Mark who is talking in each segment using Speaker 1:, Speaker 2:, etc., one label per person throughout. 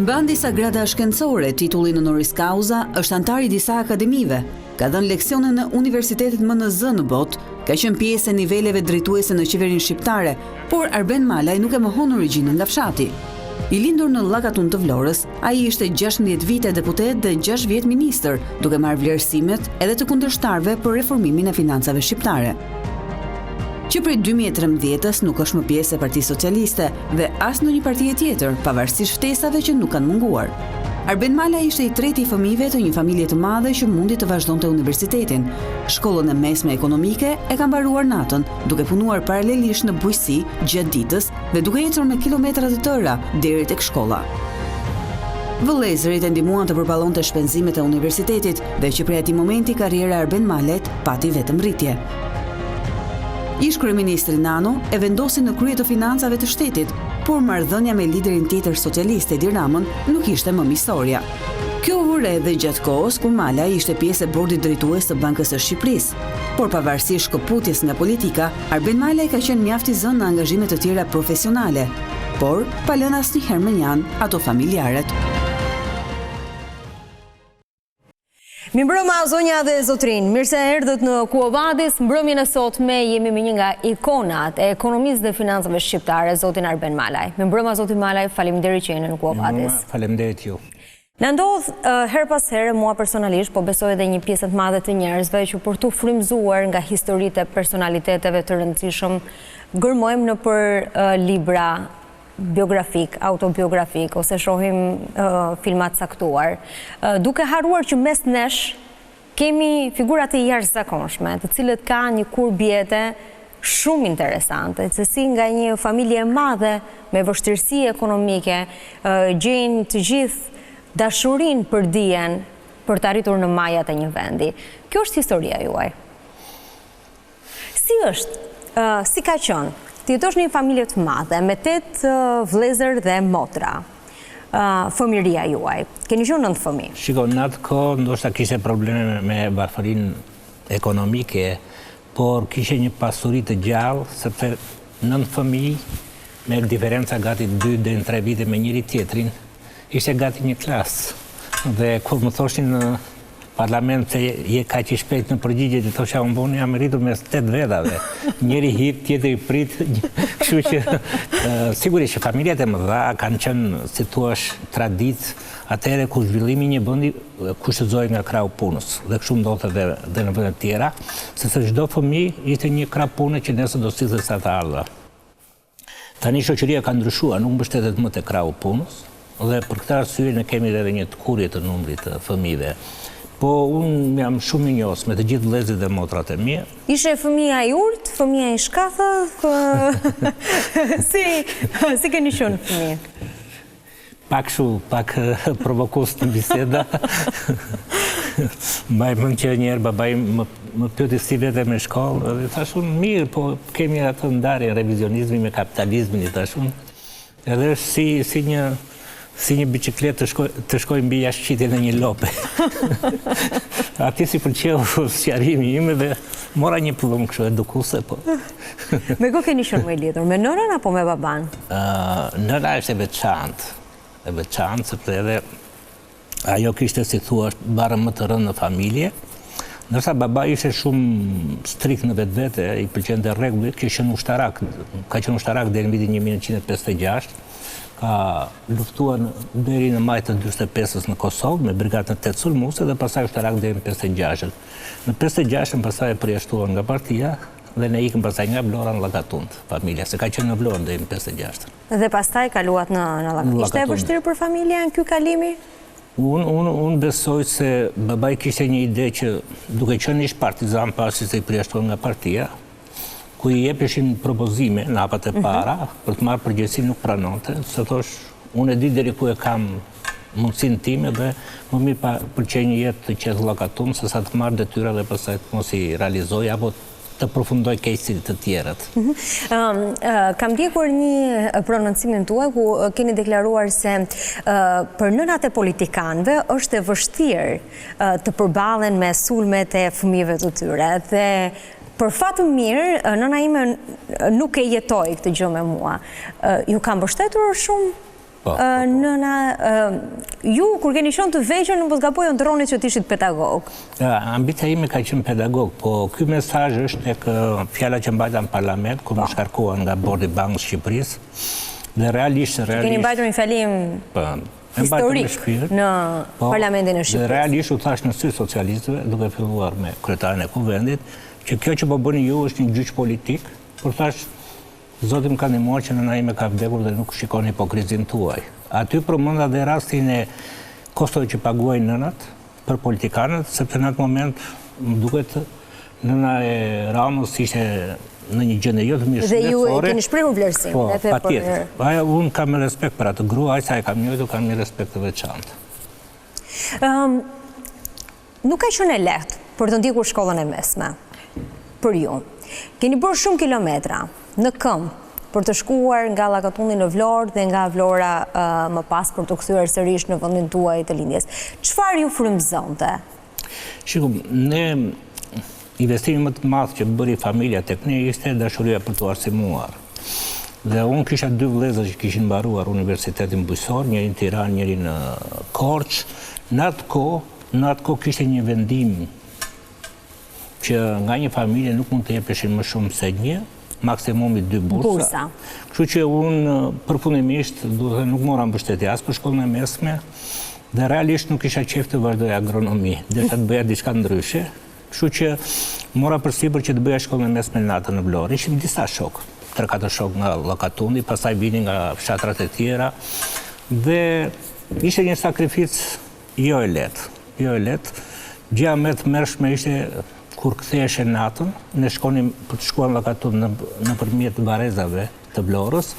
Speaker 1: Mban disa grada shkencore, titullin honoris causa, është antar i disa akademive, ka dhënë leksione në Universitetet MNZ në botë, ka qenë pjesë e niveleve drejtuese në qeverinë shqiptare, por Arben Malaj nuk e mohon origjinën nga fshati. I lindur në Llakatun të Vlorës, ai ishte 16 vite deputet dhe 6 vjet ministër, duke marrë vlerësimet edhe të kundërshtarëve për reformimin e financave shqiptare. Që prej 2013 nuk është më pjesë e Partisë Socialiste dhe as në një parti tjetër, pavarësisht ftesave që nuk kanë munguar. Arben Malaj ishte i treti i fëmijëve të një familje të madhe që mundi të vazhdonte universitetin. Shkollën e mesme ekonomike e ka mbaruar natën, duke punuar paralelisht në bujqësi gjatë ditës dhe duke ecur me kilometra të tëra deri tek shkolla. Vëllezërit e ndihmuan të përballonte shpenzimet e universitetit dhe që prej atij momenti karriera e Arben Malajt pati vetëm rritje. Ish kryeministri Nano e vendosi në krye të financave të shtetit, por marrëdhënia me liderin tjetër socialist Edi Ramën nuk ishte më miqësoria. Kjo u re edhe gjatë kohës kur Malaj ishte pjesë e bordit drejtues të Bankës së Shqipërisë. Por pavarësisht shkëputjes nga politika, Arben Malaj ka qenë mjaft i zënë në angazhime të tjera profesionale, por pa lënë asnjëherë menjan ato familjaret.
Speaker 2: Mirëmbrëma zonja dhe zotrin, mirë se erdhët në Quo Vadis. Mbrëmjen e sotme jemi me një nga ikonat e ekonomisë dhe financave shqiptare, zotin Arben Malaj. Mirëmbrëma zotin Malaj, faleminderit që jeni në Quo Vadis.
Speaker 3: Faleminderit ju.
Speaker 2: Në ndodh her pas here, mua personalisht, po besoj edhe një pjesë të madhe të njerëzve që për tu frymzuar nga historitë e personaliteteve të rëndësishëm, gërmojmë në për libra biografik, autobiografik, ose shohim filmat saktuar, duke haruar që mes nesh kemi figurat e jashtëzakonshme, të cilët kanë një kurbjete shumë interesante, se si nga një familje e madhe me vështirësi ekonomike, gjejnë të gjithë dashurinë për dijen për të arritur në majat e një vendi. Kjo është historia juaj. Si është, si ka qenë? Ti jetosh në një familje të madhe, me 8 vëllezër dhe motra. Fëmijëria juaj. Keni qenë 9 fëmijë.
Speaker 3: Shiko, në atë kohë ndoshta kishte probleme me varfërinë ekonomike, por kishte një pasuri të gjallë, sepse 9 fëmijë me diferenca gati 2 deri në 3 vite me njëri tjetrin, ishte gati një klasë. Dhe kur më thoshin në parlament se je kaq i shpejt në përgjigje, të thosha unë boni jam rritur mes 8 vedave. Njëri hip, tjetri prit, kështu që sigurisht që familjet e mëdha kanë qenë, si thua, tradit, atëherë kur zhvillimi i një vendi kushtëzohej nga krahu punës. Dhe kështu ndodhte edhe në vende të tjera, sepse çdo fëmijë ishte një krah pune që nesër do sillte sa të ardha. Tani shoqëria ka ndryshuar, nuk mbështetet më te krahu punës, dhe për këtë arsye ne kemi edhe një tkurrje të numrit të fëmijëve. Po unë jam shumë i njohës me të gjithë vëllezërit dhe motrat e mia.
Speaker 2: Ishe fëmija i urt, fëmija i shkathë, si keni qenë fëmijë?
Speaker 3: Pak provokues në biseda. Mbaj mend që një herë babai më pyeti si vete me shkollë, dhe thash unë mirë, po kemi atë ndarje revizionizmi me kapitalizmin, i thash unë. Edhe është si një bicikletë të shkoj mbi jashtë në një lope. Ati si pëlqeu sqarimi im dhe mora një pllumë kështu edukuese, po.
Speaker 2: Me kë keni qenë më i lidhur, me nënën apo me baban?
Speaker 3: Nëna është e veçantë, sepse edhe ajo kishte, si thua, barën më të rëndë në familje. Ndërsa baba ishte shumë strikt në vetvete, i pëlqente rregullit, ka qenë ushtarak deri në vitin 1956. Ka luftuar deri në maj të 45-s në Kosovë me brigadën e 8 sulmuese dhe pastaj ushtarak deri në 56-ën. Në 56-ën pastaj e përjashtuan nga partia dhe ne ikëm pastaj nga Vlora në Llakatun, familja, se ka qenë në Vlorë deri në 56-ën.
Speaker 2: Dhe pastaj kaluat në Llakatun. Ishte e vështirë për familjen ky kalimi?
Speaker 3: Unë besoj se babai kishte një ide që duke qenë ish partizan pasi se i përjashtuan nga partia, ku i jepeshin propozime në hapat e para, për të marrë përgjegjësinë nuk pranonte, se thosh, unë e di deri ku e kam mundësinë time dhe më mirë pëlqej një jetë të qetë Llakatun, se sa të marrë detyra dhe pastaj të mos i realizoj apo të përfundoj keqësit të tjerët.
Speaker 2: Kam ndjekur një prononcimin tuaj ku keni deklaruar se për nënat e politikanëve është e vështirë të përballen me sulmet e fëmijëve të tyre dhe për fatë mirë, nëna ime nuk e jetoj këtë gjë me mua. Ju kam mbështetur shumë? Nëna, ju, kur keni qenë të vegjël, nuk zgaboj ndroni që t'ishit pedagog.
Speaker 3: Ambicia ime ka qenë pedagog, po ky mesazh është tek fjala që mbajta në parlament, kur më shkarkuan nga Bordi i Bankës së Shqipërisë. Dhe realisht
Speaker 2: keni mbajtur një fjalim historik në Parlamentin e Shqipërisë.
Speaker 3: Dhe realisht u thash në sy socialistëve, duke filluar me kryetarin e kuvendit, që kjo që po bëni ju është një gjyq politik, por thash Zoti më ka ndihmuar që nëna ime ka vdekur dhe nuk shikon hipokrizin tuaj. Aty përmenda dhe rastin e kostove që paguajnë nënat për politikanët, sepse në atë moment më duket nëna e Ramës ishte në një gjendje jo të mirë shëndetësore. Dhe
Speaker 2: ju keni shprehur vlerësim.
Speaker 3: Po, patjetër. Unë kam respekt për atë grua, sa e kam njohur, kam një respekt të veçantë.
Speaker 2: Nuk ka qenë lehtë për të ndjekur shkollën e mesme. Për ju. Keni bërë shumë kilometra në këmbë për të shkuar nga Llakatulli në Vlorë dhe nga Vlora më pas për të kthyer sërish në vendin tuaj të lindjes. Çfarë ju frymëzonte?
Speaker 3: Shikom, ne investimi më të madh që bëri familja tek ne ishte dashuria për të arsimuar. Dhe unë kisha 2 vëllezër që kishin mbaruar universitetin bujësor, njëri në Tiranë, njëri në Korçë. Në atë kohë kishte një vendim që nga një familje nuk mund të jepeshin më shumë se një, maksimumi 2 bursa. Kështu që unë përfundimisht nuk mora mbështetje as për shkollën e mesme dhe realisht nuk isha qejf të vazhdoj agronomi, derisa të bëja diçka ndryshe. Kështu që mora përsipër që të bëja shkollën e mesme në natën në Vlorë. Ishim disa shok, 3-4 shok nga Llakatulli, pastaj vinin nga fshatrat e tjera dhe ishte një sakrificë jo e lehtë. Gjëja më e tmerrshme ishte kur ktheheshe natën, ne shkonim për të shkuar në Llakatull nëpërmjet varrezave të Vlorës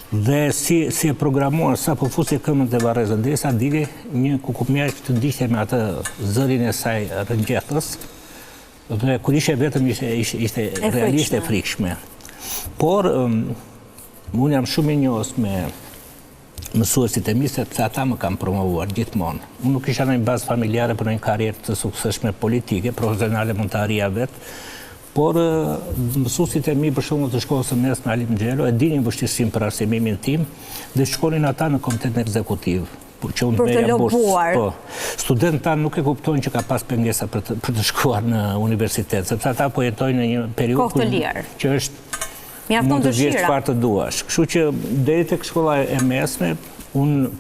Speaker 3: dhe si e programuar sa po fusi këmbën te varreza derisa dili një kukumjaq të ndiqte me atë zërin e saj rëngjethës dhe kur ishe vetëm ishte realisht e frikshme. Por unë jam shumë i njohës me mësuesit e mi, sepse ata më kanë promovuar gjithmonë. Unë nuk isha në një bazë familjare për një karrierë të suksesshme politike, profesionale mund të arrija vetë, por mësuesit e mi për shembull të shkollës së mesme Alim Xhelo e dinin vështirësinë për arsimimin tim dhe shkonin ata në komitetin ekzekutiv.
Speaker 2: Për të lobuar.
Speaker 3: Studentët tanë nuk e kuptojnë që ka pas pengesa për të shkuar në universitet, sepse ata po jetojnë në një periudhë që është mund të vjesh çfarë të duash. Kështu që deri tek shkolla e mesme, unë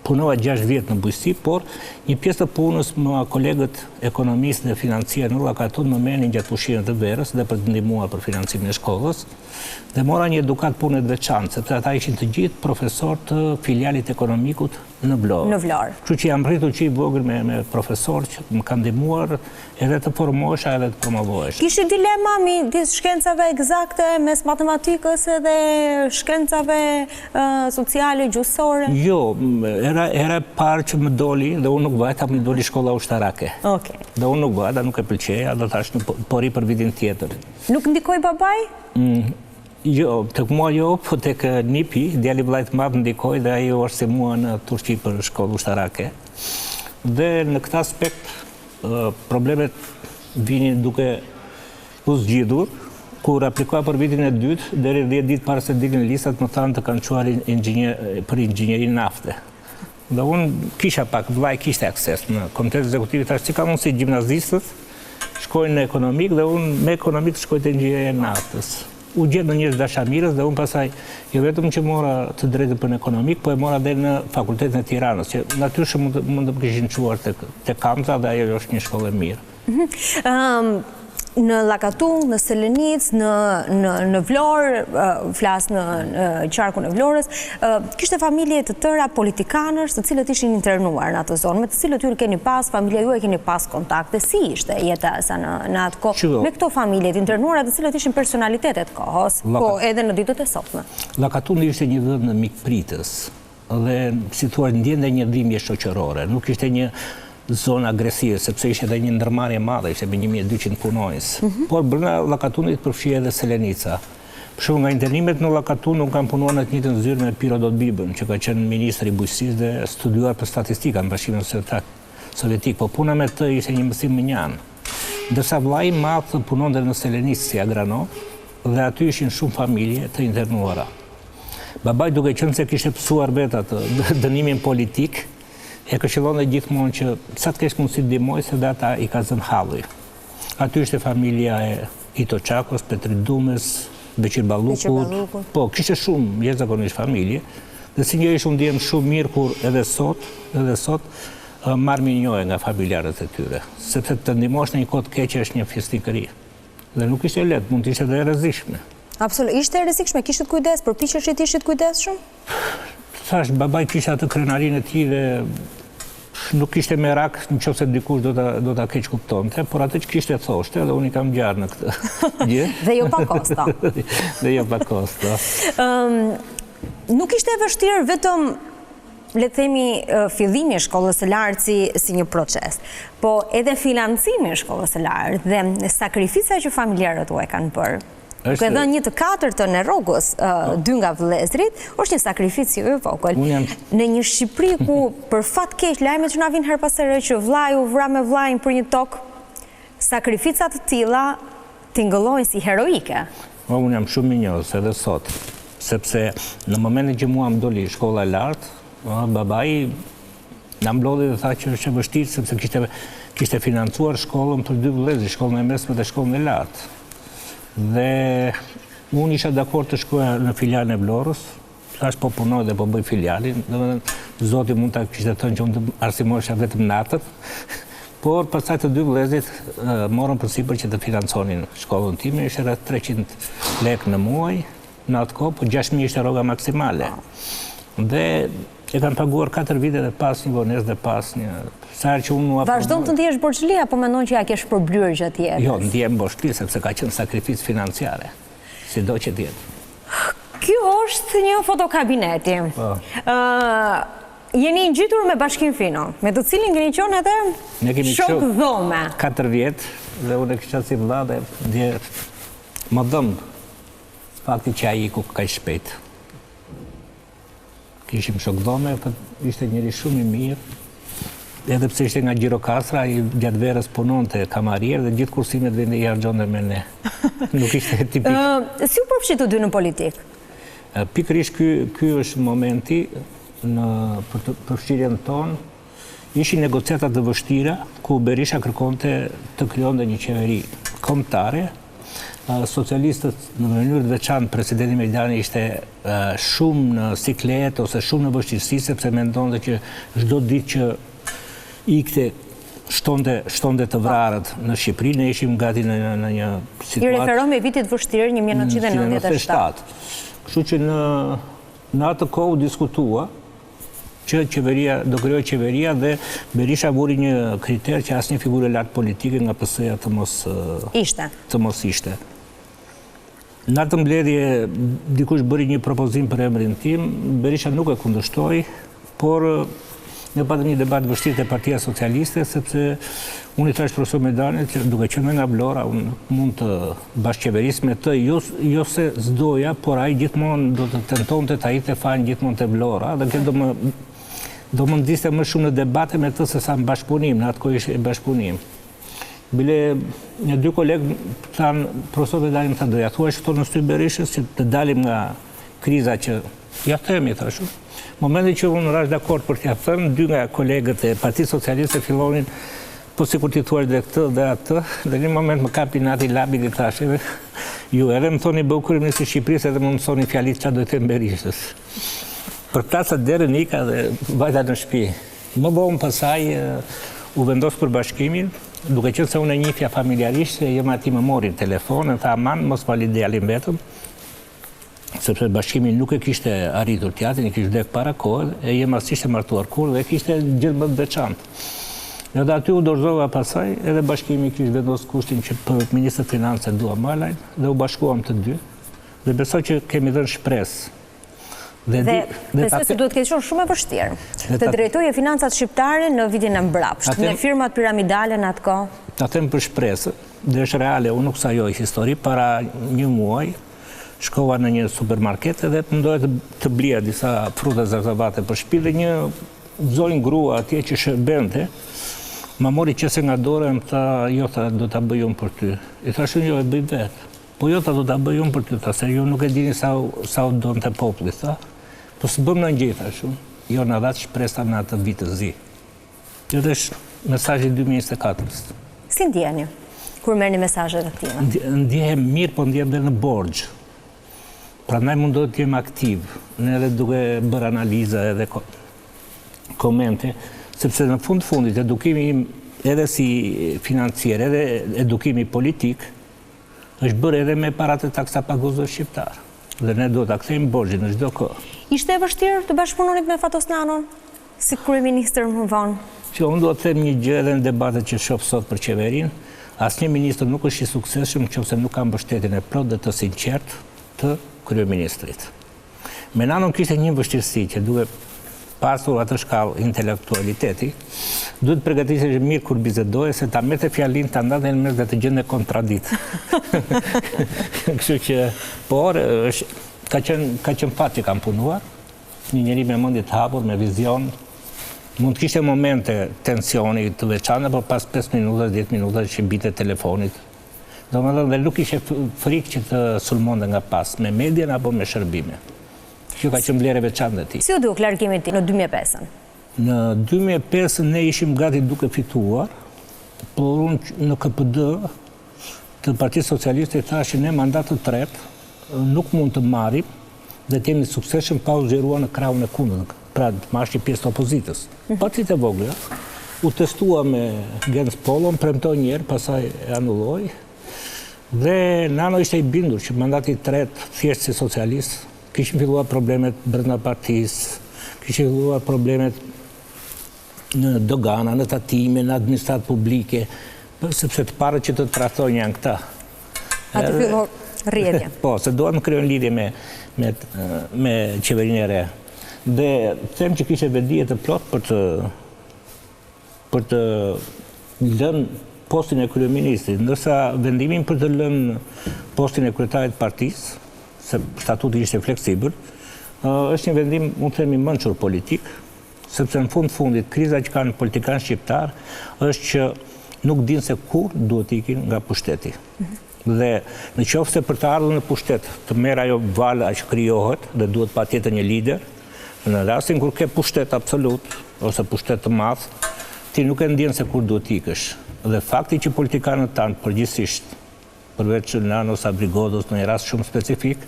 Speaker 3: punova 6 vjet në bujqësi, por një pjesë të punës më kolegët ekonomistë dhe financier në Llakatull më merrnin gjatë pushimeve të verës dhe për të ndihmuar për financimin e shkollës. Dhe mora një edukat punë të veçantë, sepse ata ishin të gjithë profesorë të filialit ekonomikut në Vlorë. Kështu që jam rritur që i vogël me profesorë që më kanë ndihmuar edhe të formohesha edhe të promovohesha.
Speaker 2: Kishte dilema midis shkencave eksakte mes matematikës edhe shkencave sociale, gjuhësore?
Speaker 3: Jo, era parë që më doli dhe unë nuk vajta më doli shkolla ushtarake. Dhe unë nuk vajta, nuk e pëlqeja, do thash po ri për vitin tjetër.
Speaker 2: Nuk ndikoi babai?
Speaker 3: Jo, tek mua jo, po tek nipi, djali vllajt madh ndikoi dhe ai u arsimua në Turqi për shkollë ushtarake. Dhe në këtë aspekt problemet vinin duke u zgjidhur, kur aplikova për vitin e dytë, deri 10 ditë para se dilin listat më thanë të kanë çuar për inxhinieri nafte. Dhe unë kisha pak, vllai kishte akses në komitet ekzekutiv, thash si ka mundsi gjimnazistët shkojnë në ekonomik dhe unë me ekonomik shkoj te inxhinieri naftës. U gjetë në një dashamirës dhe unë pasaj jo vetëm që mora të drejtën për në ekonomik, po e mora dhe në fakultetin e Tiranës, që natyrshëm mund të më kishin quar të Kamza dhe ajo është një shkollë e mirë.
Speaker 2: Në Llakatull, në Selenic, në Vlorë, flas në qarkun e Vlorës, kishte familje të tëra politikanësh, të cilët ishin internuar në atë zonë, me të cilët ju keni pas, familja juaj keni pas kontakte, si ishte jeta sa në atë kohë, me këto familjet internuara të cilët ishin personalitetet kohës, po edhe në ditët e sotme?
Speaker 3: Llakatulli ishte një vend në mikpritës dhe si thua ndjente një dhimbje shoqërore, nuk ishte një zonë agresive, sepse ishte edhe një ndërmarrje e madhe, ishte me 1200 punonjës. Por brenda Llakatullit përfshi edhe Selenica. Për shembull, nga internimet në Llakatull nuk kanë punuar në të njëjtën zyrë me Piro Dodbibën, që ka qenë ministri i bujqësisë dhe studiuar për statistika në Bashkimin Sovjetik, po puna me të ishte një mësim më njanë. Ndërsa vllai i madh punonte në Selenicë si agronom dhe aty ishin shumë familje të internuara. Babai, duke qenë se kishte pësuar vetë atë dënimin politik, e këshillonte gjithmonë që sa të kesh mundësi të ndihmoj, se dhe ata i ka zënë halli. Aty ishte familja e Ito Çakos, Petrit Dumes, Beqir Ballukut. Po, kishte shumë jashtëzakonisht familje, dhe sinqerisht unë ndjehem shumë mirë kur edhe sot marr minjoje nga familjarët e tyre, sepse të ndihmosh në një kohë të keqe është një fisnikëri. Dhe nuk ishte lehtë, mund të ishte edhe e rrezikshme.
Speaker 2: Absolutisht, ishte e rrezikshme, kishit kujdes, përpiqesh të ishit kujdesshëm?
Speaker 3: Thash, babai kishte atë krenarinë e tij dhe nuk kishte merak nëse dikush do ta keq kuptonte, por atë që kishte thoshte, dhe unë i kam ngjarë në këtë gjë.
Speaker 2: Dhe jo pa kosto.
Speaker 3: Dhe jo pa kosto.
Speaker 2: Nuk ishte e vështirë vetëm, le të themi, fillimi i shkollës së lartë si një proces, po edhe financimi i shkollës së lartë dhe sakrifica që familjarët tuaj kanë bërë. Duke dhënë një të katërtën e rrogës 2 nga vëllezrit, është një sakrificë jo e vogël. Në një Shqipëri ku për fat keq lajmet që na vijnë her pas here që vllai u vra me vllain për një tokë, sakrifica të tilla tingëllojnë si heroike.
Speaker 3: Unë jam shumë minjos edhe sot, sepse në momentin që mua më doli shkolla e lartë, babai na mblodhi dhe tha që është e vështirë sepse kishte financuar shkollën për 2 vëllezër, shkollën e mesme dhe shkollën e lartë. Dhe unë isha dakord të shkoja në filialin e Vlorës, thash po punoj dhe po bëj filialin, domethënë Zoti mund ta kishte thënë që unë të arsimohesha vetëm natët, por pastaj të 2 vëllezërit morën përsipër që të financonin shkollën time, ishte rreth 300 lekë në muaj, në atë kohë, po 6.000 ishte rroga maksimale. Dhe e kanë paguar 4 vite dhe pas një vonesë dhe pas një...
Speaker 2: Vazhdon të ndihesh borxhli apo mendon që ja ke shpërblyer gjatë jetës?
Speaker 3: Jo, ndihem borxhli sepse ka qenë sakrificë financiare, sido që të jetë.
Speaker 2: Kjo është një fotokabineti. Jeni ngjitur me Bashkim Fino, me të cilin keni qenë atë shok dhome.
Speaker 3: 4 vjet dhe unë kisha si vëlla dhe ndjehet më dëm fakti që ai iku kaq shpejt. Kishim shok dhome, ishte njëri shumë i mirë. Edhe pse ishte nga Gjirokastra, i gjatë verës punonte kamarier dhe gjithë kursimet vendi i harxhonte me ne. Nuk ishte tipik.
Speaker 2: Si u përfshit të dy në politikë?
Speaker 3: Pikërisht ky është momenti për përfshirjen tonë. Ishin negociata të vështira ku Berisha kërkonte të krijonte një qeveri kombëtare. Socialistët në mënyrë të veçantë presidenti Mejlani ishte shumë në siklet ose shumë në vështirësi sepse mendonte që çdo ditë që ikte shtonte të vrarët në Shqipëri, ne ishim gati në një situatë...
Speaker 2: I referojmë vitit vështirë 1997.
Speaker 3: Kështu që në atë kohë u diskutua që qeveria, do krijoj qeveria dhe Berisha vuri një kriter që asnjë figurë lart politike nga PS-ja të mos ishte. Në atë mbledhje dikush bëri një propozim për emrin tim, Berisha nuk e kundërshtoi, por ne patëm një debat vështirë te Partia Socialiste, sepse unë i thash profesor Mejlanit që duke qenë nga Vlora, unë mund të bashkëqeveris me të, jo se s'doja, por ai gjithmonë do të tentonte ta hiqte fajin gjithmonë te Vlora, dhe kjo do më ndiste më shumë në debate me të se sa në bashkëpunim, në atë kohë ishte bashkëpunim. Bile një 2 kolegë thanë, profesor Mejlani më thanë, do ja thuash këto në sy Berishës që të dalim nga kriza që ja themi, thashu. Momentin që unë rash dakord për t'ja thënë, 2 nga kolegët e Partisë Socialiste fillonin, po sikur t'i thuash dhe këtë dhe atë, dhe një moment më kapi nati labi dhe thash, ju edhe më thoni bëu kryeministri i Shqipërisë, edhe më mësoni fjalit çfarë do të them Berishës. Për plasa derën ika dhe vajta në shtëpi. Më vonë pasaj u vendos për bashkimin, duke qenë se unë e njihja familjarisht, jema ati më morin telefon, e tha aman, mos pali djalin vetëm, sepse bashkimi nuk e kishte arritur t'jatin, i kishte vdek para kohë, e jema s'ishte martuar kur dhe kishte gjithë më të veçantë. Edhe aty u dorëzova pasaj, edhe bashkimi kishte vendos kushtin që për Ministrë Finance dua Malajn, dhe u bashkuam të dy, dhe besoj që kemi dhënë shpresë.
Speaker 2: Dhe besoj se duhet ketë qenë shumë e vështirë. Të drejtoje financat shqiptare në vitin e mbrapsht, me firmat piramidale në atë kohë.
Speaker 3: Ta them për shpresë, dhe është reale, unë nuk sajoj histori, para një muaj, shkova në një supermarket edhe mundohet të blija disa fruta zarzavate për shtëpi dhe një zonjë grua atje që shërbente, ma mori qese nga dorë e më tha, jo, tha, do t'a bëj unë për ty. I thashun, jo, e bëj vetë. Po jo, ta do ta bëj unë për ty, ta, se jo nuk e dini sa u donë të populli, tha. Po së bëm në gjitha shumë, jo në dhatë shpresa në atë vitë zi. Jo dhe është mesazhi 2024.
Speaker 2: Si ndjeni, kur merrni mesazhet e këtina?
Speaker 3: Ndjehem mirë, po ndjehem dhe në borgjë. Prandaj mundohet të jem aktiv, në edhe duke bërë analiza edhe komente, sepse në fundit edukimi im edhe si financier, edhe edukimi politik, është bërë edhe me parat e taksa paguzës shqiptar. Dhe ne do të kthejmë borgjën në çdo kohë.
Speaker 2: Ishte e vështirë të bashkëpunonit me Fatos Nanon, si kryeministër më vonë?
Speaker 3: Që unë do të them një gjë edhe në debatet që shoh sot për qeverinë, asnjë ministër nuk është i suksesshëm nëse nuk ka mbështetjen e plotë dhe të sinqertë të kryeministrit. Me Nanon kishte një vështirësi që duke pasur atë shkallë intelektualiteti, duhet përgatitesh mirë kur bizedoje, se ta merrte fjalin ta ndante në mes dhe të gjende kontradikt. Kështu që, por ka qenë fat që kam punuar, një njeri me mendje të hapur, me vizion, mund të kishte momente tensioni të veçantë, por pas 5 minuta, 10 minuta që bite telefonit. Domethënë dhe nuk ishte frikë që të sulmonte nga pas me median apo me shërbime. Kjo ka qenë vlerë e veçantë e tij.
Speaker 2: Si u duk largimi i tij në 2005?
Speaker 3: Në 2005 ne ishim gati duke fituar, por unë në KPD të Partisë Socialiste thashë ne mandat të tretë nuk mund të marrim dhe të jemi suksesshëm pa u zgjeruar në krahun e kundërt, pra të marrësh një pjesë të opozitës. Partitë e vogla u testua me Gens Pollon, premtoi një herë, pastaj e anulloi. Dhe Nano ishte i bindur që mandati i tretë thjesht si socialist kishin filluar problemet brenda partisë, kishin filluar problemet në dogana, në tatime, në administratë publike, sepse të parët që të trahtojnë janë këta.
Speaker 2: Atë fillon rrjedhja.
Speaker 3: Po, se duan të krijojnë lidhje me qeverinë e re. Dhe them që kishte vendije të plot për të lënë postin e kryeministrit, ndërsa vendimin për të lënë postin e kryetarit të partisë, se statuti ishte fleksibël, është një vendim, mund të themi, mençur politik, sepse në fundit kriza që kanë politikanë shqiptar është që nuk dinë se kur duhet ikin nga pushteti. Dhe në qoftë se për të ardhur në pushtet të merr ajo vala që krijohet dhe duhet patjetër një lider, në rastin kur ke pushtet absolut ose pushtet të madh, ti nuk e ndjen se kur duhet ikësh. Dhe fakti që politikanët tanë përgjithsisht, përveç Nano Sabri Godos në një rast shumë specifik,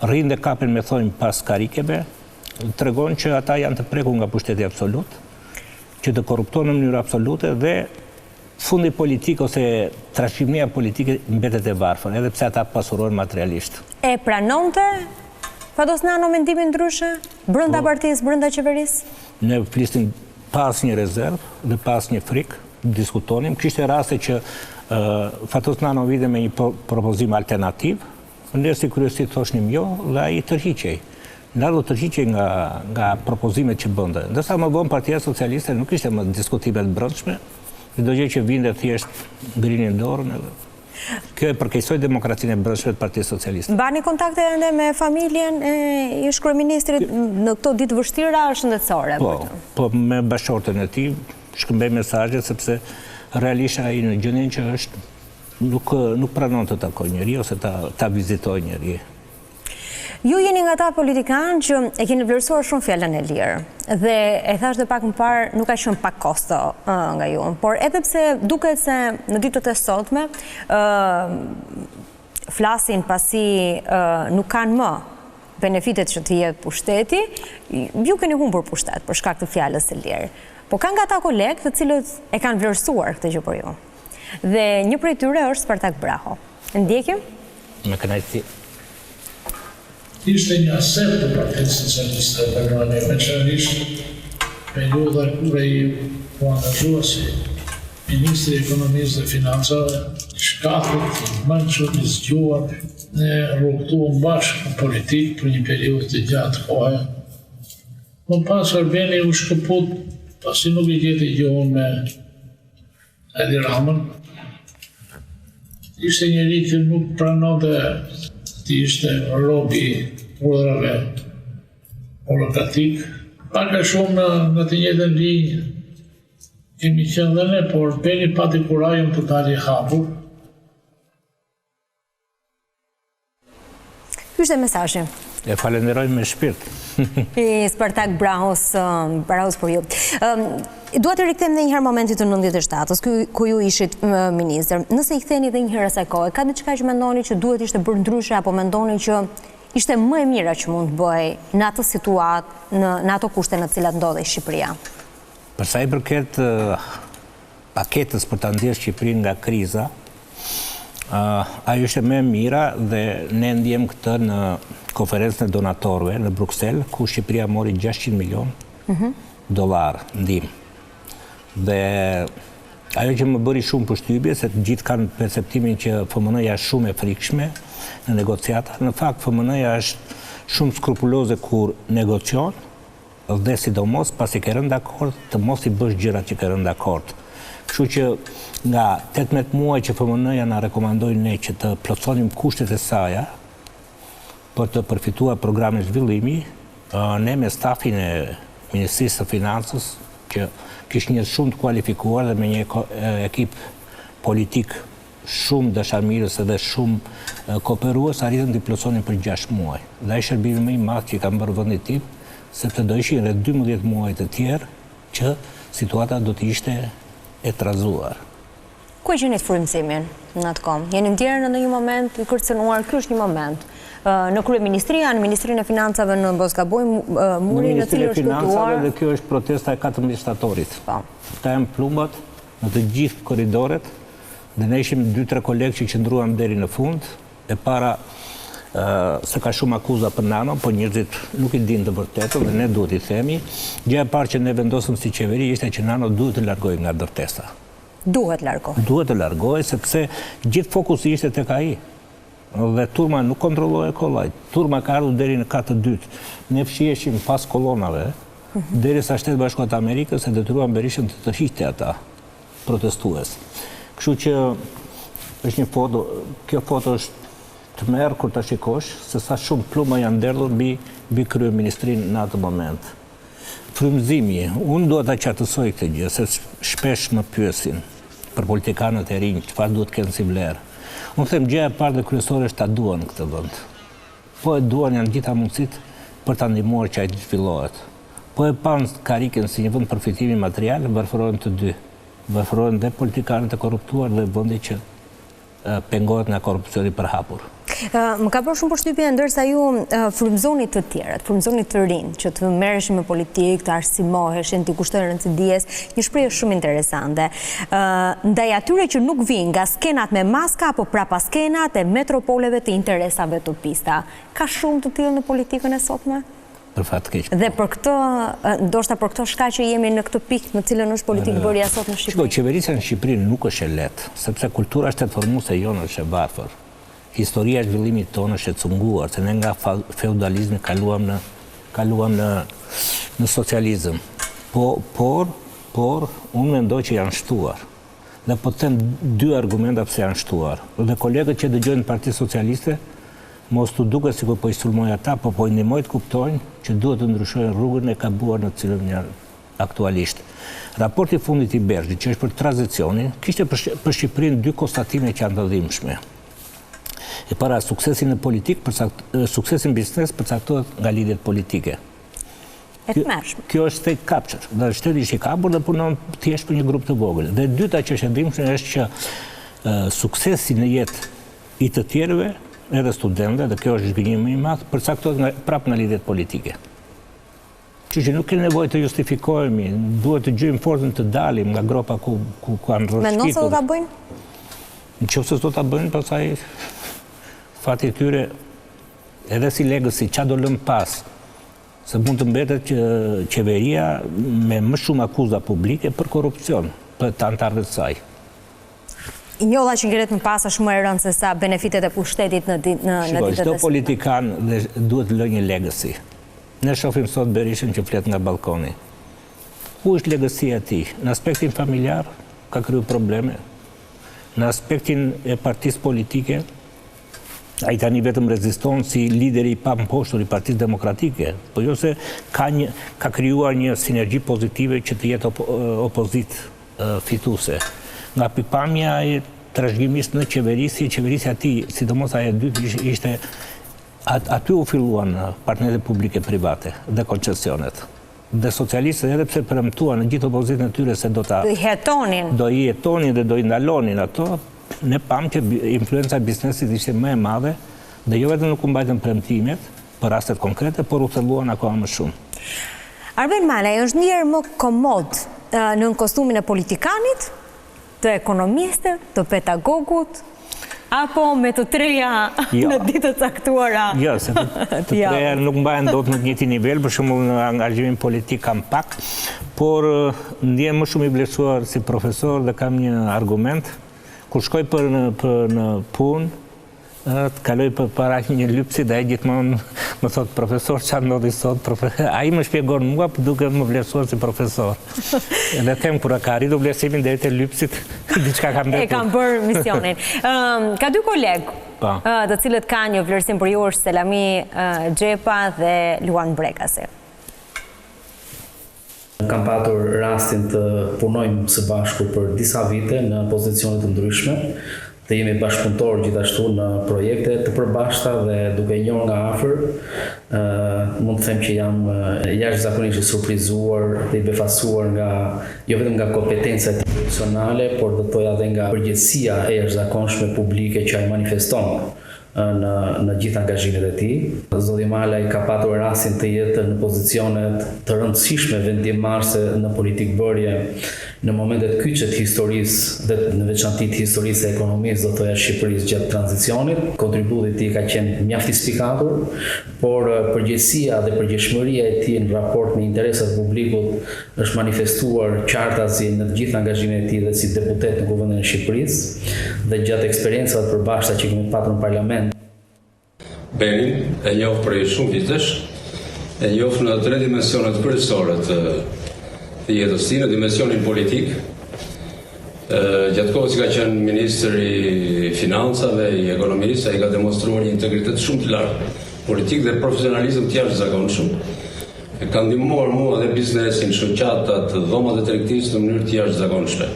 Speaker 3: rrinë dhe kapin me thonjë pas karikeve, tregon që ata janë të prekur nga pushteti absolut, që të korruptohen në mënyrë absolute dhe fundi politik ose trashëgimia politike mbetet e varfër, edhe pse ata pasurohen materialisht.
Speaker 2: E pranonte Fatos Nano mendimin ndryshe brenda partisë, brenda qeverisë?
Speaker 3: Ne flisnim pas një rezervë dhe pas një frikë, diskutonim. Kishte raste që Fatos Nano vinte me një propozim alternativ, ndërsa si kryesi thoshnim jo dhe ai tërhiqej. Na do tërhiqej nga propozimet që bënte. Ndërsa më vonë Partia Socialiste nuk ishte më diskutime të brendshme, çdo gjë që vinte thjesht ngrinin dorën edhe. Kjo e përkeqësoi demokracinë e brendshme të Partisë Socialiste.
Speaker 2: Mbani kontakte ende me familjen e ish kryeministrit në këto ditë vështira shëndetësore?
Speaker 3: Po me bashkëshortën e tij shkëmbej mesazhe sepse realisht ai në gjendjen që është nuk pranon të takojë njëri ose ta vizitojë njëri.
Speaker 2: Ju jeni nga ta politikanë që e keni vlerësuar shumë fjalën e lirë dhe e thash dhe pak më parë nuk ka qenë pak kosto nga ju, por edhe pse duket se në ditët e sotme flasin pasi nuk kanë më benefitet që të jep pushteti, ju keni humbur pushtet për shkak të fjalës së lirë. Po kanë nga ta kolegë të cilët e kanë vlerësuar këtë gjë për ju. Dhe një prej tyre është Spartak Braho. Ndjekim?
Speaker 3: Me kënaqësi.
Speaker 4: Ishte një aset të Partisë Socialiste Peruane, veçanërisht periudha kur ai u angazhua si ministri i Ekonomisë dhe Financave, shkatët, mençur, i zgjuar, ne rrugtuam bashkë në politikë për një periudhë të gjatë kohe. Më pas Arbeni u shkëput, pasi nuk i gjeti gjohën me Edi Ramën. Ishte njëri që nuk pranonte të ishte robi urdhrave burokratik. Pak a shumë në të njëjtën linjë kemi qenë dhe ne, por Beni pati kurajën totali hapur.
Speaker 2: Ky ishte mesazhi
Speaker 3: E falenderoj me shpirt.
Speaker 2: i Spartak Brahos për ju. Dua të rikthejmë edhe një herë momentit të 97-s, ku ju ishit ministër. Nëse i ktheni edhe një herë asaj kohe, ka diçka që mendoni që duhet ishte bërë ndryshe, apo mendoni që ishte më e mira që mund të bëj në atë situatë, në ato kushte në të cilat ndodhej Shqipëria?
Speaker 3: Për sa i përket paketës për ta nxjerrë Shqipërinë nga kriza, ajo ishte më e mira dhe ne ndjem këtë në konferencën e donatorëve në Bruksel, ku Shqipëria mori 600 milion dollar ndihmë. Dhe ajo që më bëri shumë përshtypje, se të gjithë kanë perceptimin që FMN-ja është shumë e frikshme në negociata. Në fakt, FMN-ja është shumë skrupuloze kur negocion, dhe sidomos pasi ke rënë dakord, të mos i bësh gjërat që ke rënë dakord. Kështu që nga 18 muaj që FMN-ja na rekomandoi ne që të plotësonim kushtet e saj për të përfituar programin zhvillimi, ne me stafin e Ministrisë së Financës, që kishte një shumë të kualifikuar dhe me një ekip politik shumë dashamirës dhe shumë kooperues, arritëm të plotësonin për 6 muaj. Dhe ai shërbimi më i madh që kam bërë vendi tim, sepse do ishin rreth 12 muaj të tjerë që situata do të ishte e trazuar.
Speaker 2: Ku e gjeni frymëzimin në atë kohë? Jeni ndjerë në një moment i kërcënuar, ky është një moment. Në kryeministria, në Ministrinë e Financave në Bosgaboj, muri në cilin është
Speaker 3: Financave dhe kjo është protesta e 14 shtatorit. Këta janë plumbat në të gjithë korridoret dhe ne ishim 2-3 kolegë që qëndruam deri në fund, e para se ka shumë akuza për Nano, po njerëzit nuk i dinë të vërtetën dhe ne duhet i themi. Gjëja e parë që ne vendosëm si qeveri ishte që Nano duhet të largohej nga ndërtesa.
Speaker 2: Duhet largohej.
Speaker 3: Duhet të largohej sepse gjithë fokusi ishte tek ai. Dhe turma nuk kontrolloi kollaj. Turma ka ardhur deri në katë të dytë. Ne fshiheshim pas kolonave, derisa Shtetet Bashkuara të Amerikës e detyruan Berishën të tërhiqte ata protestues. Kështu që është një foto, kjo foto është të merë kur të shikosh, se sa shumë pluma janë nderdhur mbi kryeministrinë në atë moment. Frymëzimi, unë duhet ta qartësoj këtë gjë, se shpesh më pyesin për politikanët e rinj, çfarë duhet kenë si vlerë. Unë them gjëja e parë dhe kryesore është ta duan këtë vend. Po e duan, janë gjitha mundësit për ta ndihmuar që ai të zhvillohet. Po e pan karikën si një vend përfitimi material, varfërohen të dy. Varfërohen dhe politikanët e korruptuar dhe vendi që pengohet nga korrupsioni i përhapur.
Speaker 2: Më ka bërë shumë përshtypje ndërsa ju frymëzonit të tjerët, frymëzonit të rinj, që të merreshin me politikë, të arsimoheshin, të kushtojnë rëndësi dijes, një shprehje shumë interesante. Ndaj atyre që nuk vinë nga skenat me maska apo prapa skenat e metropoleve të interesave topista. Ka shumë të tillë në politikën e sotme?
Speaker 3: Për fat keq.
Speaker 2: Dhe për këtë, ndoshta për këtë shkaq që jemi në këtë pikë në cilën është politikë bërja sot në Shqipëri.
Speaker 3: Qeverisja në Shqipëri nuk është e lehtë, sepse kultura shtetformuese jonë është e varfër. Historia e zhvillimit tonë është e cunguar, se ne nga feudalizmi kaluam në socializëm. Por unë mendoj që janë shtuar. Dhe po të them 2 argumenta pse janë shtuar. Dhe kolegët që dëgjojnë Partinë Socialiste, mos të duket sikur po i sulmoj ata, po i ndihmoj të kuptojnë që duhet të ndryshojnë rrugën e gabuar në cilën janë aktualisht. Raporti fundit i Bergji, që është për tranzicionin, kishte për Shqipërinë 2 konstatime që janë të dhimbshme. E para, suksesin në politik, suksesin biznes përcaktohet nga lidhjet politike. Kjo është state capture, dhe shteti është i kapur dhe punon thjesht për një grup të vogël. Dhe dyta që është e dhimbshme është që suksesi në jetë i të tjerëve, edhe studentëve, dhe kjo është zhgënjim më i madh, përcaktohet prapë nga lidhjet politike. Që nuk kemi nevojë të justifikohemi, duhet të gjejmë forcën të dalim nga gropa ku kanë rrëshqitur.
Speaker 2: Mendon se do ta bëjnë?
Speaker 3: Nëse do ta bëjnë, pastaj fati i tyre edhe si legacy, çfarë do lëm pas, se mund të mbetet që qeveria me më shumë akuza publike për korrupsion për të anëtarëve të saj.
Speaker 2: Njolla që ngjerët më pas është më e rëndë se sa benefitet e pushtetit në ditët e sotme.
Speaker 3: Çdo politikan duhet të lëjë një legacy. Ne shohim sot Berishën që flet nga balkoni. Ku është legacia e tij? Në aspektin familjar ka kryer probleme. Në aspektin e partisë politike, ai tani vetëm reziston si lideri i pamposhtur i Partisë Demokratike, po jo se ka krijuar një sinergji pozitive që të jetë opozitë fituese. Nga pikpamja e trashëgimisë në qeverisja e tij, sidomos ajo e dytë ishte aty u filluan partnerët publike-private dhe koncesionet. Dhe socialistët edhe pse premtuan në gjithë opozitën e tyre se do i jetonin dhe do i ndalonin ato, ne pam që influenca e biznesit ishte më e madhe dhe jo vetëm nuk u mbajtën premtimet për rastet konkrete, por u thelluan akoma më shumë.
Speaker 2: Arben Malaj është njërë më komod në kostumin e politikanit, të ekonomistit, të pedagogut, apo me të treja në ditë të caktuara?
Speaker 3: Jo, se të treja nuk mbajnë dot në të njëjtin nivel, për shembull në angazhimin politik kam pak, por ndjem më shumë i vlerësuar si profesor dhe kam një argument. Kur shkoj në punë, të kaloj për para një lypsi dhe ai gjithmonë më thot profesor çfarë ndodhi sot, ai më shpjegon mua duke më vlerësuar si profesor. Edhe them kur ka arritur vlerësimin deri te lypsit, diçka ka mbetur.
Speaker 2: E kam bërë misionin. Ka dy kolegë, të cilët kanë një vlerësim për ju, është Selami Xhepa dhe Luan Brekasi.
Speaker 5: Kam patur rastin të punojmë së bashku për disa vite në pozicione të ndryshme. Të jemi bashkëpunëtor gjithashtu në projekte të përbashkëta dhe duke njohur nga afër, mund të them që jam jashtëzakonisht i surprizuar dhe i befasuar nga jo vetëm nga kompetencat profesionale, por do të thoya edhe nga përgjegjësia e jashtëzakonshme publike që ai manifeston në gjithë angazhimet e tij. Zoti Malaj ka patur rastin të jetë në pozicionet të rëndësishme vendimmarrëse në politikbërje në momentet kyçe të historisë dhe në veçanti të historisë e ekonomisë, do të thoya Shqipërisë gjatë tranzicionit. Kontributi i tij ka qenë mjaft i spikatur, por përgjegjësia dhe përgjegjshmëria e tij në raport me interesat e publikut është manifestuar qartazi në të gjithë angazhimet e tij dhe si deputet në Kuvendin e Shqipërisë dhe gjatë eksperiencave të përbashkëta që kemi patur në parlament.
Speaker 6: Benin e njoh prej shumë vitesh, e njoh në tre dimensionet kryesore të jetës tij, në dimensionin politik. Gjatë kohës që ka qenë ministër i financave, i ekonomisë, ai ka demonstruar një integritet shumë të lartë politik dhe profesionalizëm të jashtëzakonshëm. Ka ndihmuar mua dhe biznesin, shoqatat, dhomat e tregtisë në mënyrë të jashtëzakonshme.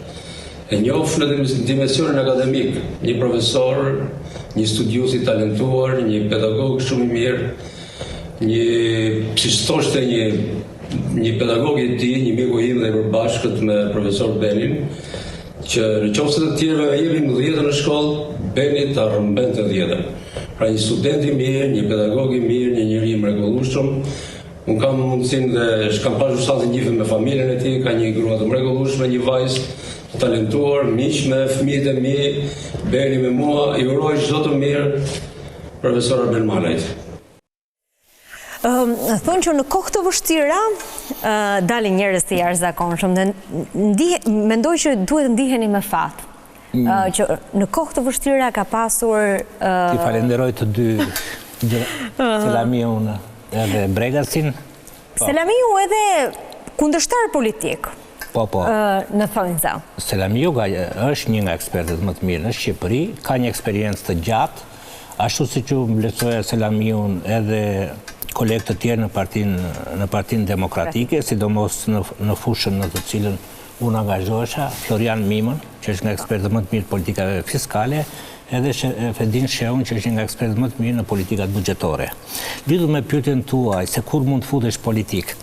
Speaker 6: E njoh në dimensionin akademik, një profesor, një studius i talentuar, një pedagog shumë i mirë, si thoshte një pedagog i tij, një miku im dhe përbashkët me profesor Benin, që në qoftë se të tjerëve jepim 10 në shkollë, Beni ta rrëmbente 10. Pra një student i mirë, një pedagog i mirë, një njeri i mrekullueshëm. Unë kam mundësinë dhe kam pasur shansin njëfë me familjen e tij, ka një grua të mrekullueshme, një vajzë talentuar, miq me fëmijët e mi, Beni me mua, i uroj çdo të mirë profesor Arben Malajt.
Speaker 2: Thonë që në kohë të vështira dalin njerëz të jashtëzakonshëm dhe mendoj që duhet ndiheni me fat. Që në kohë të vështira ka pasur
Speaker 3: Ti falenderoj të dy Selamiun edhe Bregasin.
Speaker 2: Selamiu edhe kundërshtar politik.
Speaker 3: Po.
Speaker 2: Në thonjza.
Speaker 3: Selamiu është një nga ekspertët më të mirë në Shqipëri, ka një eksperiencë të gjatë, ashtu siç u mbledhsoja Selamiun edhe kolegë të tjerë në Partinë Demokratike, sidomos në fushën në të cilën unë angazhohesha, Florian Mimën, që është nga ekspertët më të mirë politikave fiskale, edhe Fedin Sheun, që është nga ekspertët më të mirë në politikat buxhetore. Lidhur me pyetjen tuaj se kur mund të futesh politik.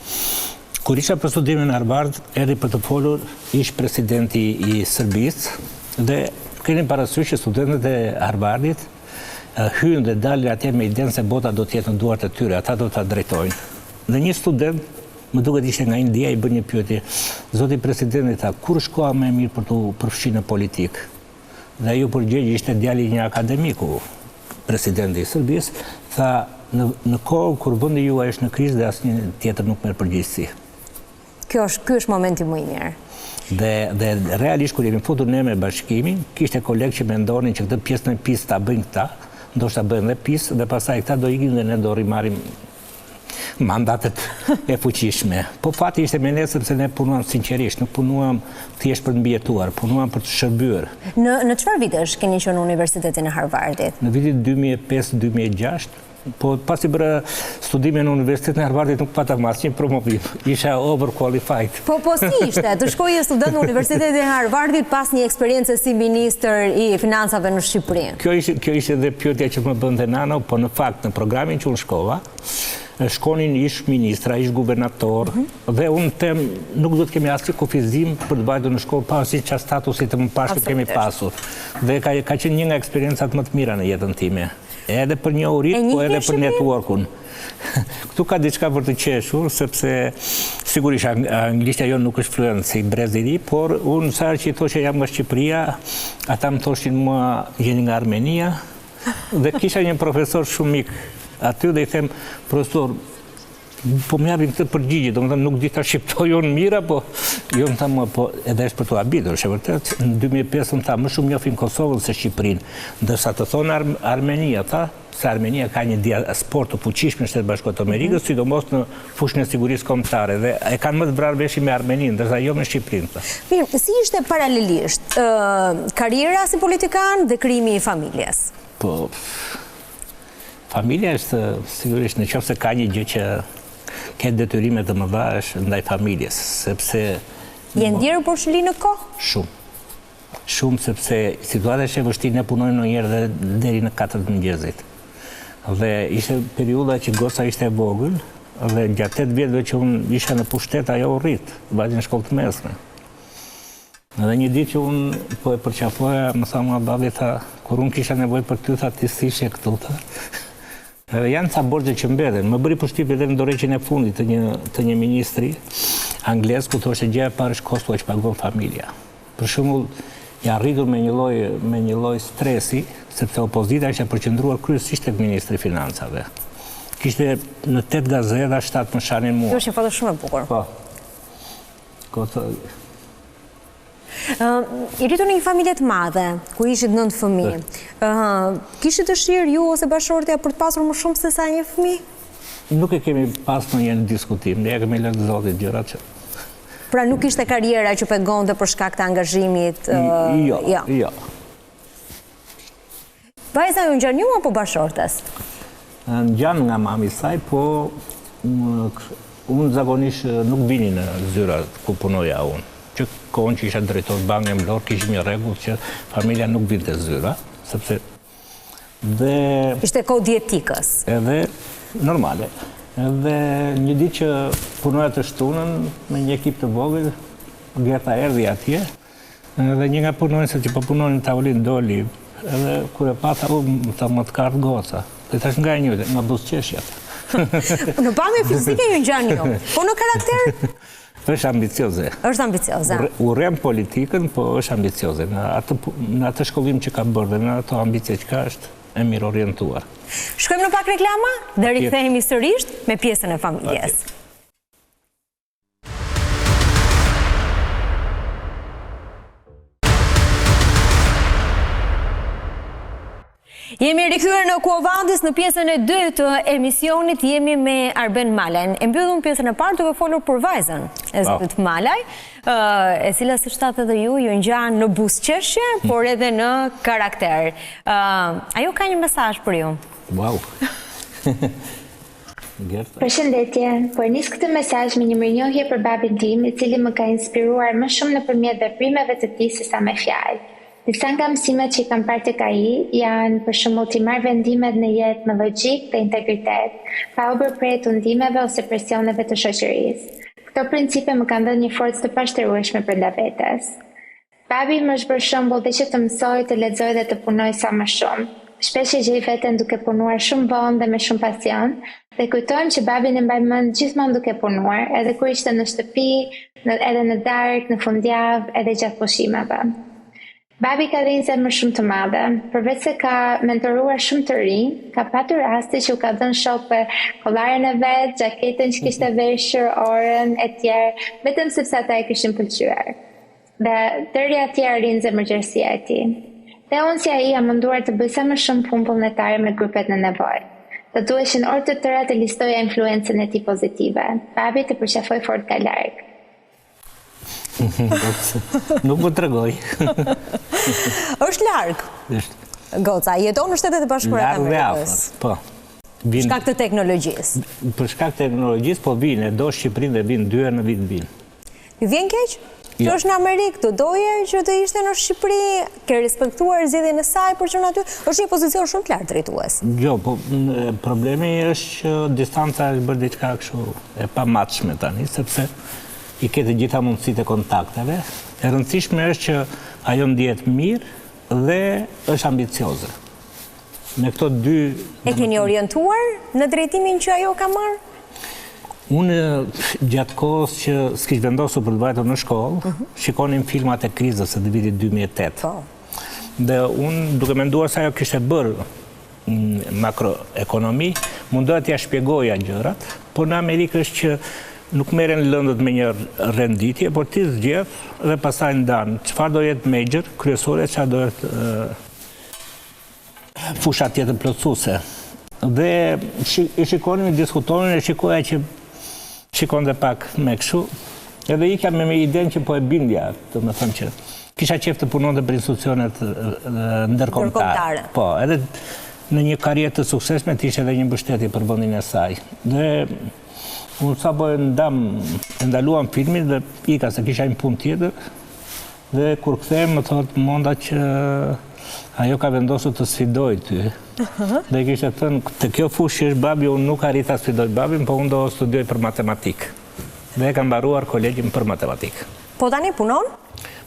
Speaker 3: Kur isha për studimin në Harvard, erdhi për të folur ish presidenti i Serbisë dhe keni parasysh që studentët e Harvardit hynë dhe dalin atje me idenë se bota do të jetë në duart e tyre, ata do ta drejtojnë. Dhe një student, më duket ishte nga India, i bën një pyetje. Zoti presidenti tha, kur është koha më e mirë për të përfshirë në politikë? Dhe ai u përgjigj, ishte djali i një akademiku, presidenti i Serbisë, tha, në kohë kur vendi juaj është në krizë dhe asnjë tjetër nuk merr përgjegjësi.
Speaker 2: Ky është momenti më i mirë.
Speaker 3: Dhe realisht kur jemi futur ne me bashkimin, kishte kolegë që mendonin që këtë pjesën e PiS ta bëjnë këta, ndoshta bëjnë dhe PiS dhe pastaj këta do ikin dhe ne do rimarrim mandatet e fuqishme. Po fati ishte me ne sepse ne punuam sinqerisht, nuk punuam thjesht për të mbijetuar, punuam për të shërbyer.
Speaker 2: Në çfarë vitesh keni qenë në Universitetin e Harvardit?
Speaker 3: Në vitin 2005-2006 Po pasi bëra studime në Universitetin e Harvardit nuk pata asnjë promovim. Isha overqualified.
Speaker 2: Po si ishte? Të shkojë student në Universitetin e Harvardit pas një eksperiencë si ministër i financave në Shqipëri.
Speaker 3: Kjo ishte edhe pyetja që më bënte nana, po në fakt në programin që unë shkova, shkonin ish ministra, ish guvernator, dhe unë nuk do të kemi asnjë kufizim për të vajtur në shkollë pa asnjë çast statusi të mëparshëm kemi pasur. Dhe ka qenë një nga eksperiencat më të mira në jetën time. Edhe për njohurit, po edhe për networkun. Këtu ka diçka për të qeshur, sepse sigurisht anglishtja jonë nuk është fluent si brez i ri, por unë sa herë që i thoshe jam nga Shqipëria, ata më thoshin mua jeni nga Armenia, dhe kisha një profesor shumë mik aty dhe i them, profesor, po më japin këtë përgjigje, domethënë nuk di ta shqiptoj unë mira, po jo më thamë, po edhe është për të habitur, është vërtet. Në 2005 më tha, më shumë njohin Kosovën se Shqipërinë, ndërsa të thonë Armenia, tha, se Armenia ka një diasporë të fuqishme në Shtetet Bashkuara të Amerikës, sidomos në fushën e sigurisë kombëtare, dhe e kanë më të vrarë veshin me Armeninë, ndërsa jo me Shqipërinë.
Speaker 2: Mirë, si ishte paralelisht karriera si politikan dhe krijimi i familjes?
Speaker 3: Po, familja është sigurisht nëse ka një gjë që ke detyrime të mëdha është ndaj familjes, sepse
Speaker 2: Je ndjerë por shli në kohë?
Speaker 3: Shumë. Shumë, sepse situata është e vështirë, ne punojmë ndonjëherë dhe deri në 4 të mëngjesit. Dhe ishte periudha që goca ishte e vogël, dhe gjatë 8 vjetëve që unë isha në pushtet, ajo u rrit, vajte në shkollë të mesme. Dhe një ditë që unë po e përqafoja, më tha mua babi, tha, kur unë kisha nevojë për ty, tha, ti s'ishe këtu, tha. Dhe janë ca borxhe që mbeten. Më bëri përshtypje edhe në dorëheqjen e fundit të një ministri anglez, ku thoshte gjëja e parë është kosto që pagon familja. Për shembull, janë rritur me një lloj stresi, sepse opozita ishte përqendruar kryesisht tek ministri i financave. Kishte në 8 gazeta 7 më shanin mua.
Speaker 2: Kjo është një foto shumë e bukur.
Speaker 3: Po.
Speaker 2: I rritur në një familje të madhe, ku ishit 9 fëmijë. Kishit dëshirë ju ose bashortja për të pasur më shumë se sa një fëmijë?
Speaker 3: Nuk e kemi pas në një diskutim, ne kemi lënë Zotit gjërat që...
Speaker 2: Pra nuk ishte karriera që pegonte për shkak të angazhimit?
Speaker 3: Jo.
Speaker 2: Vajza ju ngjan ju apo bashortes?
Speaker 3: Ngjan nga mami saj, po unë zakonisht nuk vini në zyra ku punoja unë. Që kohën që isha drejtor Bankë Emblor, kishim një rregull që familja nuk vinte zyra, sepse
Speaker 2: ishte kohë dietikës.
Speaker 3: Edhe normale. Edhe një ditë që punoja të shtunën me një ekip të vogël, Gerta erdhi atje, edhe një nga punonjësit që po punonin në tavolinë doli, edhe kur e pa tha, më të kart goca. Dhe thash nga e njëjtë, nga buzëqeshjat.
Speaker 2: Në pamje fizike ju ngjan ju, po në karakter?
Speaker 3: është ambicioze.
Speaker 2: Është ambicioze.
Speaker 3: Urrem politikën, po është ambicioze. Në atë shkollim që ka bërë dhe në ato ambicie që ka është e mirë orientuar.
Speaker 2: Shkojmë në pak reklama dhe rikthehemi sërish me pjesën e familjes. Jemi rikthyer në Ku o Vadis në pjesën e dytë të emisionit. Jemi me Arben Malajn. E mbyllëm pjesën e parë duke folur për vajzën e zotit Malaj, e cila si shtat edhe ju ngjan në buzëqeshje, por edhe në karakter. Ajo ka një mesazh për ju.
Speaker 3: Wow.
Speaker 7: Përshëndetje, po nis këtë mesazh me një mirënjohje për babin tim, i cili më ka inspiruar më shumë nëpërmjet veprimeve të tij sesa me fjalë. Disa nga mësimet që i kam parë tek ai janë për shembull të marr vendimet në jetë me logjik dhe integritet, pa u bërë prej tundimeve ose presioneve të shoqërisë. Këto principe më kanë dhënë një forcë të pashtrueshme brenda vetes. Babi më është bërë shembull dhe që të mësoj të lexoj dhe të punoj sa më shumë. Shpesh e gjej veten duke punuar shumë vonë dhe me shumë pasion, dhe kujtojmë që babin e mbaj mend gjithmonë duke punuar, edhe kur ishte në shtëpi, edhe në darkë, në fundjavë, edhe gjatë pushimeve. Babi ka dhënë zemër shumë të madhe, përveç se ka mentoruar shumë të rinj, ka patur raste që u ka dhënë shok për kollaren e vet, xhaketën që kishte veshur, orën e tjerë, vetëm sepse ata e kishin pëlqyer. Dhe tërë atje arrin zemërgjërsia e tij. Dhe unë si ai jam munduar të bëj sa më shumë punë vullnetare me grupet në nevojë. Të duheshin orë të tëra të listoja influencën e tij pozitive. Babi të përqafoi fort nga larg.
Speaker 3: Nuk më tregoj.
Speaker 2: Është larg. Goca, jeton në Shtetet e Bashkuara të Amerikës.
Speaker 3: Po. Vin,
Speaker 2: shkak të teknologjisë.
Speaker 3: për shkak të teknologjisë, po vin, e do Shqipërinë dhe vin 2 herë në vit vin.
Speaker 2: Ju vjen keq? Që është në Amerikë, do doje që të ishte në Shqipëri, ke respektuar zgjedhjen e saj për që në aty, është një pozicion shumë të lartë drejtues.
Speaker 3: Jo, po problemi është që distanca është bërë diçka kështu e pamatshme tani, sepse i ke të gjitha mundësitë e kontakteve. E rëndësishme është që ajo ndihet mirë dhe është ambicioze. Me këto dy...
Speaker 2: E keni orientuar në drejtimin që ajo ka marrë?
Speaker 3: Unë gjatë kohës që s'kish vendosur për të vajtur në shkollë, shikonim filmat e krizës së vitit 2008. Dhe unë duke menduar se ajo kishte bërë makroekonomi, mundohet t'ja shpjegoja gjërat, por në Amerikë është që nuk merren lëndët me një renditje, por ti zgjedh dhe pastaj ndan çfarë do jetë major, kryesore, çfarë do jetë fusha tjetër plotësuese. Dhe i shikonim, i diskutonin, e shikoja që shikon dhe pak me këshu, edhe ikja me idenë që po e bindja, të me thëmë që kisha qef të punon dhe për institucionet ndërkombëtare. Po, edhe në një karrierë të suksesme të ishe edhe një mbështetje për vendin e saj. Dhe unë sa po e ndaluam filmin dhe ika se kisha një punë tjetër, dhe kur kthehem më thotë Monda që ajo ka vendosur të sfidoj ty. Dhe i kishte thënë, të kjo fushë që është babi, unë nuk arrita sfidoj babin, po unë do studioj për matematikë. Dhe e kam mbaruar kolegjin për matematikë.
Speaker 2: Po tani punon?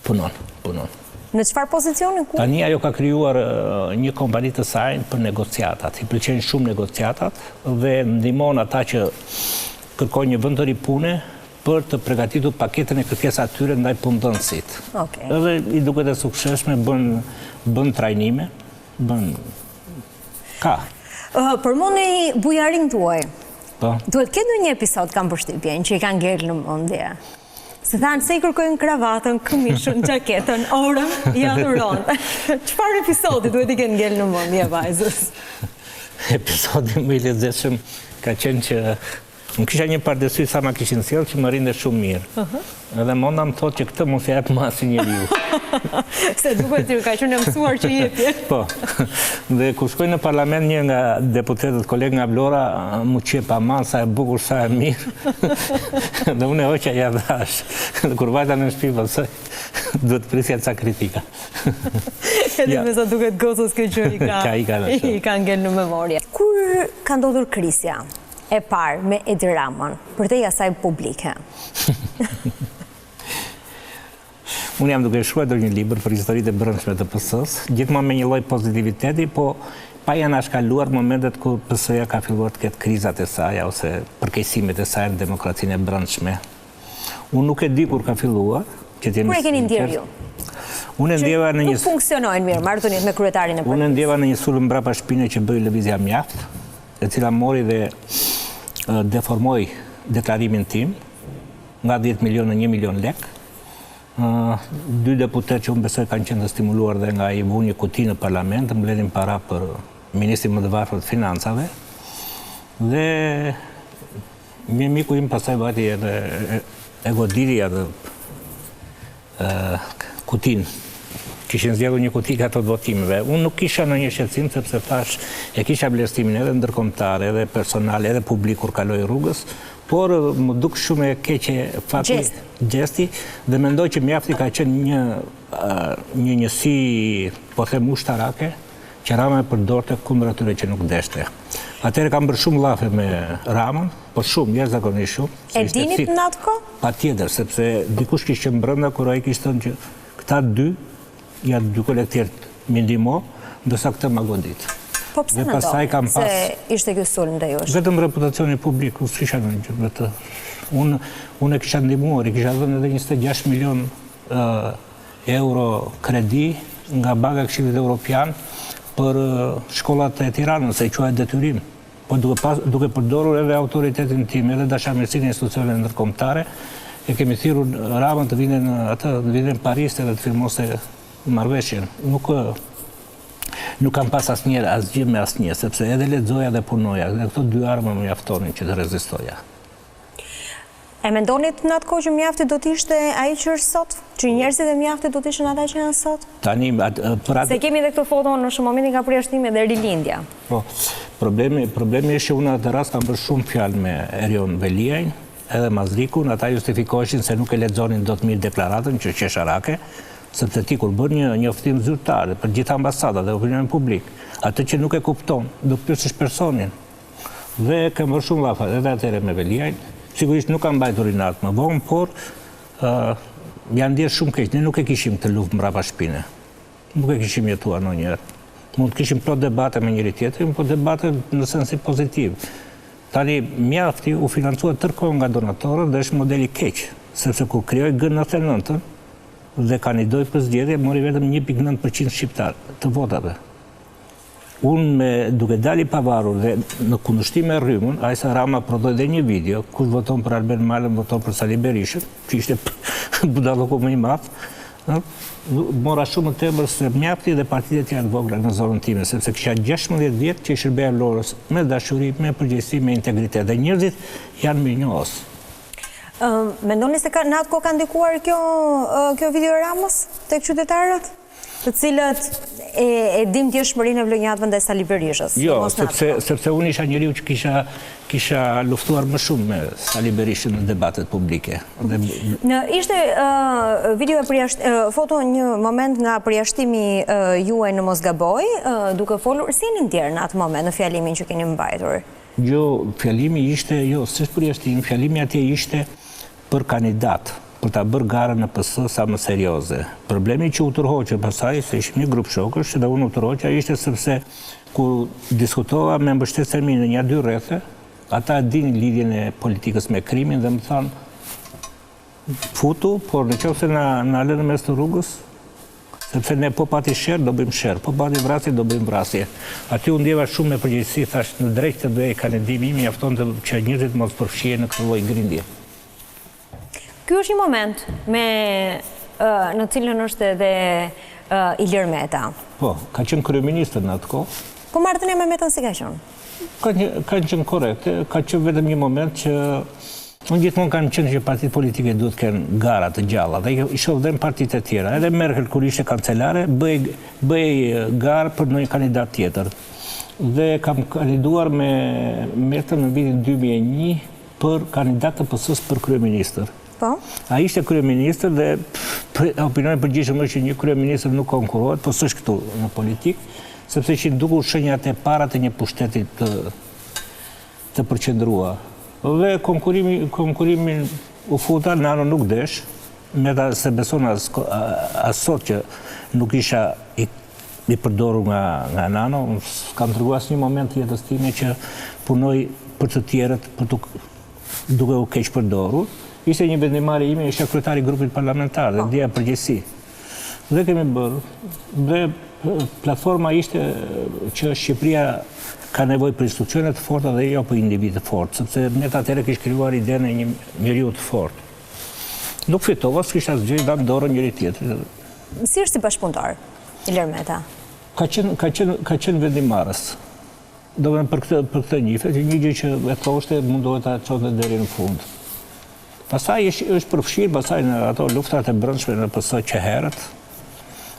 Speaker 3: Punon.
Speaker 2: Në çfarë pozicioni?
Speaker 3: Tani ajo ka krijuar një kompani të saj për negociatat. I pëlqejnë shumë negociatat dhe ndihmon ata që kërkojnë një vend të ri pune për të përgatitur paketën e kërkesave të tyre ndaj punëdhënësit. Edhe i duket e suksesshme, bën trajnime, ka.
Speaker 2: Përmoni bujarin tuaj.
Speaker 3: Po.
Speaker 2: Duhet këtë një episod kam përshtypjen që i kanë ngel në mendje. Se thanë se i kërkojnë kravatën, këmishën, gjaketën, orën, i adhuron. Çfarë episodi duhet i kenë ngel në mendje vajzës?
Speaker 3: Episodi më i lezetshëm ka qenë që më kisha një pardesy sa ma kishin sjellë që më rinde shumë mirë. Edhe Monda më thotë që këtë mund të jap më asnjë njeriu.
Speaker 2: Se duket që ka qenë mësuar që jepje.
Speaker 3: Po. Dhe kur shkoj në parlament, një nga deputetët, kolegë nga Vlora, mu qep aman sa e bukur, sa e mirë. Dhe unë e hoqja ja dhash. Dhe kur vajta në shtëpi pasoj, duhet prisja ca kritika.
Speaker 2: Edhe me sa duket gocës kjo që i ka ngel në memorie. Kur ka ndodhur krisja e parë me Edi Ramën, për te asaj publike?
Speaker 3: Unë jam duke shkruar një libër për historitë e brendshme të PS-s, gjithmonë me një lloj pozitiviteti, po pa janë shkaluar momentet kur PS-ja ka filluar të ketë krizat e saj ose përkeqësimet e saj në demokracinë e brendshme. Unë nuk e di kur ka filluar.
Speaker 2: Kur e keni ndjerë ju?
Speaker 3: Unë ndjeva në një...
Speaker 2: Nuk funksionojnë mirë, marrëdhëniet me kryetarin e partisë.
Speaker 3: Unë ndjeva në një sulm mbrapa shpinës që bëri Lëvizja Mjaft, e cila mori dhe deformoi deklarimin tim nga 10 milion në 1 milion lek. Dy deputet që unë besoj kanë qenë të stimuluar dhe nga i vuni kuti në parlament, mbledhin para për ministrin më të varfër të financave. Dhe mi miku im pasaj vati edhe e godiri edhe kutin. Kishin zgjedhur një kuti ka ato të votimeve. Unë nuk kisha në një shqetësim, sepse thash e kisha vlerësimin edhe ndërkombëtar, edhe personal, edhe publik kur kaloj rrugës, por më duk shumë e keqe fakti gjesti dhe mendoj që mjafti ka qenë një njësi, po them ushtarake, që Rama e përdorte kundër atyre që nuk deshte. Atëherë kam bërë shumë llafe me Ramën, po shumë, jashtëzakonisht shumë.
Speaker 2: E dinit në atë kohë?
Speaker 3: Patjetër, sepse dikush kishte qenë brenda kur ai kishte thënë që këta dy janë dy kolektivët më ndihmo, ndërsa këtë ma godit.
Speaker 2: Po pse në do? Se ishte kjo sulm ndaj jush?
Speaker 3: Vetëm reputacioni publik, s'kisha në gjë vetë. Unë e kisha ndihmuar, i kisha dhënë edhe 26 milion euro kredi nga Banka e Këshillit Evropian për shkollat e Tiranës, se i quajnë detyrim. Po duke përdorur edhe autoritetin tim, edhe dashamirësinë e institucioneve ndërkombëtare, e kemi thirrur Ramën të vinë në Paris edhe të firmoste marrëveshjen. Nuk kam pas asgjë me asnjë, sepse edhe lexoja dhe punoja, dhe këto dy arma më mjaftonin që të rezistoja.
Speaker 2: E mendonit në atë kohë që mjafti do t'ishte ai që është sot? Që njerëzit e mjafti do t'ishin ata që janë sot?
Speaker 3: Tani,
Speaker 2: Se kemi dhe këtë foto në shumë momentin ka përjashtimi dhe rilindja.
Speaker 3: Po, problemi është që unë atë rast kam bërë shumë fjalë me Erion Veliajn, edhe Mazrikun, ata justifikoheshin se nuk e lexonin dot mirë deklaratën që qesharake, sepse ti kur bën një njoftim zyrtar për gjithë ambasadat dhe opinionin publik, atë që nuk e kupton, do të pyesësh personin. Dhe kam bërë shumë lafa edhe atëherë me Veliajn. Sigurisht nuk kam mbajtur inat më vonë, por janë ndjerë shumë keq. Ne nuk e kishim të luftë mbrapa shpine. Nuk e kishim jetuar ndonjëherë. Mund të kishim plot debate me njëri tjetrin, por debate në sensi pozitiv. Tani mjafti u financua tërkohë nga donatorët dhe është modeli keq, sepse kur krijoi G99 dhe kandidoi për zgjedhje, mori vetëm 1.9% shqiptar të votave. Unë duke dali pavarur dhe në kundërshtim me Rrymën, Ajsa Rama prodhoi dhe një video, kush voton për Arben Malën, voton për Sali Berishën, që ishte budalloku më i madh. Mora shumë të tepër se mjafti dhe partitë janë vogla në zonën time, sepse kisha 16 vjet që i shërbeja Lorës me dashuri, me përgjegjësi, me integritet. Dhe njerëzit janë mirënjohës.
Speaker 2: Mendoni se në atë kohë ka ndikuar kjo video e Ramës tek qytetarët? Të cilët e dim djeshmërinë e vlonjatëve ndaj Sali Berishës.
Speaker 3: Jo, sepse unë isha njeriu që kisha luftuar më shumë me Sali Berishën në debatet publike.
Speaker 2: Ishte video foto një moment nga përjashtimi juaj në Mosgaboj, duke folur si jeni ndjerë në atë moment në fjalimin që keni mbajtur?
Speaker 3: Jo, fjalimi ishte, s'është përjashtim, fjalimi atje ishte për kandidat, për ta bërë garën në PS sa më serioze. Problemi që u tërhoqe pasaj, se ishim një grup shokësh, dhe unë u tërhoqja ishte sepse kur diskutova me mbështetës e mi në një 2 rrethe, ata din lidhjen e politikës me krimin dhe më thanë futu, por në qoftë se na lënë mes të rrugës, sepse ne po pati sherë, do bëjmë sherë, po pati vrasje, do bëjmë vrasje. Aty u ndjeva shumë me përgjegjësi, thash në drejtë të bëj kandidimi im, mjafton që njerëzit mos përfshihen në këtë lloj grindje.
Speaker 2: Ky është një moment në cilën është edhe Ilir Meta.
Speaker 3: Po, ka qenë kryeministër në atë kohë.
Speaker 2: Po marrëdhënia me Metën si ka qenë?
Speaker 3: Ka qenë korrekte, ka qenë vetëm një moment që unë gjithmonë kam qenë që partitë politike duhet të kenë gara të gjalla dhe i shoh dhe në partitë e tjera. Edhe Merkel kur ishte kancelare bëj garë për ndonjë kandidat tjetër. Dhe kam kandiduar me Metën në vitin 2001 për kandidat të PS-s për kryeministër.
Speaker 2: Po?
Speaker 3: A ishte kryeministër dhe opinioni përgjithshëm është që një kryeministër nuk konkurohet, po s'është këtu në politikë, sepse që dukur shenjat e para të një pushteti të përqendruar. Dhe konkurimin u futa, Nano nuk desh, Meta se beson asot që nuk isha i përdorur nga Nano, kam treguar asnjë moment të jetës time që punoj për të tjerët, duke u keq përdorur. Ishte një vendimari ime, isha kryetari i grupit parlamentar dhe ndjeja përgjegjësi. Dhe kemi bërë. Dhe platforma ishte që Shqipëria ka nevojë për institucione të forta dhe jo për individ të fortë, sepse Meta atëherë kishte krijuar idenë e një njeriu të fortë. Nuk fitova, s'kisha asgjë, dam dorën njëri tjetrit.
Speaker 2: Si është si bashkëpunëtor Ilir Meta?
Speaker 3: Ka qenë vendimarrës. Do të për këtë njihet, një gjë që e thoshte mundohet ta çonte deri në fund. Pastaj është përfshirë pastaj në ato luftrat e brendshme në PS që herët,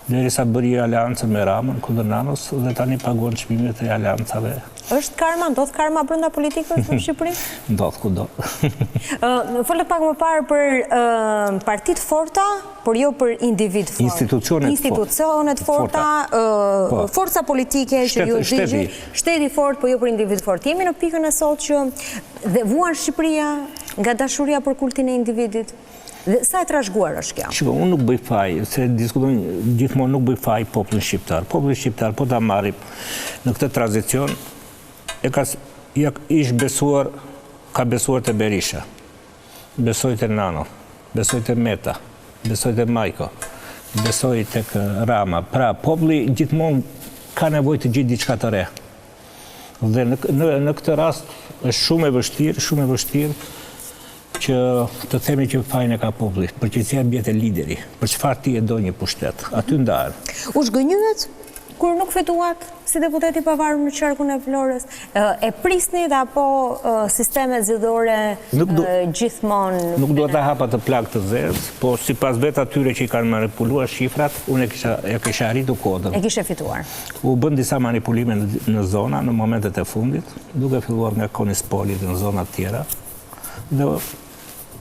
Speaker 3: derisa bëri aleancën me Ramën kundër Nanos dhe tani paguan çmimet e aleancave.
Speaker 2: Është karma, ndodh karma brenda politikës në Shqipëri?
Speaker 3: Ndodh kudo.
Speaker 2: Folët pak më parë për partitë forta, por jo për individ fortë. Institucionet forta, forca politike që ju digj, shteti fort, por jo për individ fort. Jemi në pikën e sot që dhe vuan Shqipëria nga dashuria për kultin e individit. Dhe sa e trashëguar është kjo?
Speaker 3: Shiko, unë nuk bëj faj, se diskutojnë gjithmonë nuk bëj faj popullin shqiptar. Popullin shqiptar, po ta marrim në këtë tranzicion, ka besuar të Berisha, besoj të Nano, besoj të Meta, besoj të Majko, besoj të Rama. Pra, populli gjithmonë ka nevojë të gjithë diçka të re. Dhe në këtë rast është shumë e vështirë që të themi që fajin e ka populli, për që si bjetë lideri, për çfarë ti e do një pushtet, aty ndahen.
Speaker 2: U zgënjyhet kur nuk fituat si deputet i pavarur në qarkun e Vlorës, e prisnit apo sistemet zgjedhore gjithmonë?
Speaker 3: Nuk duhet ta hapa të plak të zezë, po sipas vetë atyre që i kanë manipuluar shifrat, unë e kisha arritur kodën.
Speaker 2: E kishe fituar.
Speaker 3: U bën disa manipulime në zona në momentet e fundit, duke filluar nga Konispoli dhe në zona të tjera.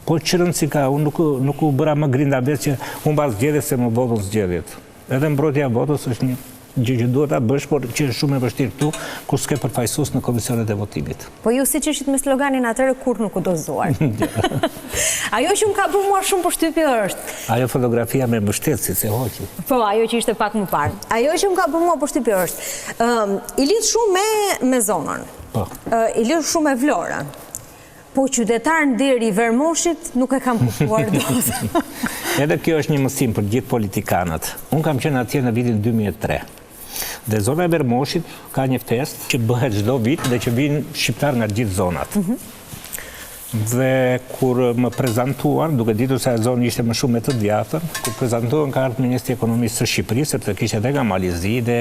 Speaker 3: Po qërën si ka, unë nuk u bëra më grinda vetë që unë ba zgjedhjet se më votën zgjedhjet. Edhe mbrojtja e votës është një gjë që duhet ta bësh, por që është shumë e vështirë këtu, kur s'ke përfaqësues në komisionet e votimit.
Speaker 2: Po ju siç ishit me sloganin atëherë kur nuk u dozuar. Ajo që më ka bërë mua shumë përshtypje është.
Speaker 3: Ajo fotografia me mbështetësi se hoqi.
Speaker 2: Po, ajo që ishte pak më parë. Ajo që më ka bërë mua përshtypje është. I lidh shumë me zonën.
Speaker 3: Po.
Speaker 2: I lidh shumë me Vlorën. Po qytetarën deri i Vermoshit nuk e kam kuptuar dot.
Speaker 3: Edhe kjo është një mësim për gjithë politikanët. Unë kam qenë atje në vitin 2003. Dhe zona e Vermoshit ka një fest që bëhet çdo vit dhe që vinë shqiptar nga gjithë zonat. Dhe kur më prezantuan, duke ditur se zonë ishte më shumë e të djathtër, kur prezantuan ka ardhur Ministri i Ekonomisë së Shqipërisë, sepse kishte edhe nga Malizi dhe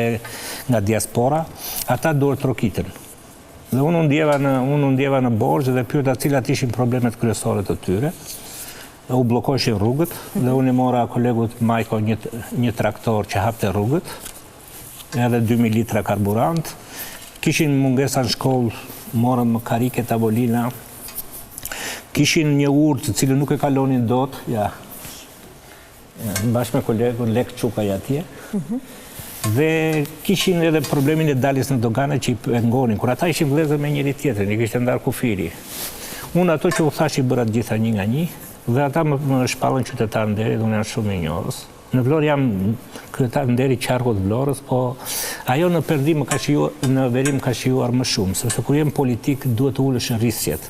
Speaker 3: nga diaspora, ata duhet trokitën. Dhe unë ndjeva në borxh dhe pyeta cilat ishin problemet kryesore të tyre. U bllokoshin rrugët dhe unë i mora kolegut Majko një traktor që hapte rrugët, edhe 2000 litra karburant. Kishin mungesa në shkollë, morëm karike, tavolina. Kishin një urë të cilën nuk e kalonin dot, bashkë me kolegun Lek Çukaj atje. Dhe kishin edhe problemin e daljes në dogane që i pengonin, kur ata ishin vëllezër me njëri tjetrin, i kishte ndarë kufiri. Unë ato që u thash i bëra të gjitha një nga një, dhe ata më shpallën qytetar nderi, dhe unë janë shumë i njohës. Në Vlorë jam kryetar nderi qarkut Vlorës, po ajo në perdim në verim ka shijuar më shumë, sepse kur jem politik duhet të ulësh në rrisjet.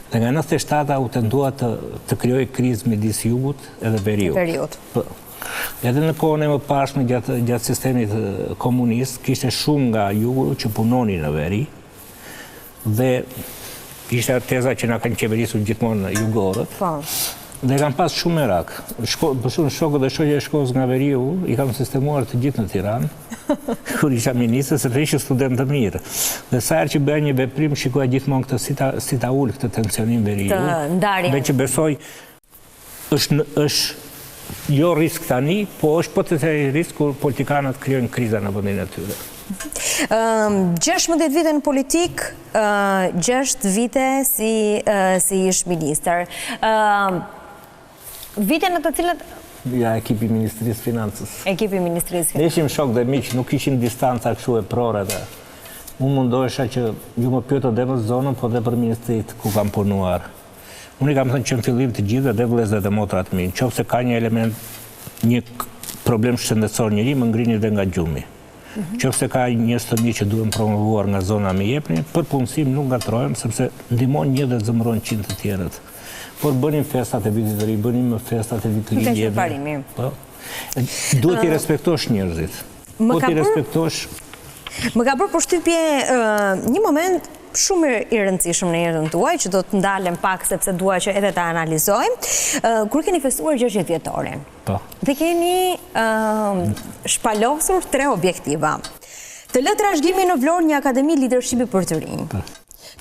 Speaker 3: Dhe nga 97 u tendua të krijoj krizë midis jugut edhe veriut. Edhe në kohën e mëparshme gjatë sistemit komunist, kishte shumë nga jugu që punoni në veri, dhe ishte teza që na kanë qeverisur gjithmonë jugorët, dhe kanë pas shumë merak. Për shumë shokët dhe shoqja e shkollës nga veriu, i kam sistemuar të gjithë në Tiranë, kur isha ministër, sepse ishin student të mirë. Dhe sa herë që bëja një veprim, shikoja gjithmonë këtë si ta ul këtë tensionin veriu, dhe që besoj është jo risk tani, po është potenciali risk kur politikanët krijojnë kriza në vendin e tyre.
Speaker 2: 16 vite në politik, 6 vite si ish ministër. Vite në të cilat...
Speaker 3: Ekipi Ministrisë Financës.
Speaker 2: Ekipi Ministrisë Financës.
Speaker 3: Ne ishim shok dhe miq, nuk ishim distanca kështu e prore dhe unë mundohesha që ju më pyetët dhe për zonën, po dhe për ministrit ku kam punuar. Unë i kam thënë që në fillim të gjithë dhe vëllezër dhe motrat mi, nëse ka një element, një problem shëndetësor njëri, më ngrini dhe nga gjumi. Nëse ka një stëmi që duhem promovuar nga zona me jepni, për punësim nuk ngatrohem, sepse ndihmon një dhe zëmëron 100 të tjerët. Por bënim festat e vitit të ri, bënim festat e vitit të linjeve. Duhet i respektosh njerëzit. Po ti respektosh...
Speaker 2: Më ka bërë përshtypje një moment shumë i rëndësishëm në jetën tuaj, që do të ndalem pak sepse dua që edhe ta analizojmë, kur keni festuar 60 vjetorin. Dhe keni shpalosur 3 objektiva. Të lë trashëgimi në Vlorë një akademi leadershipi për të rinj.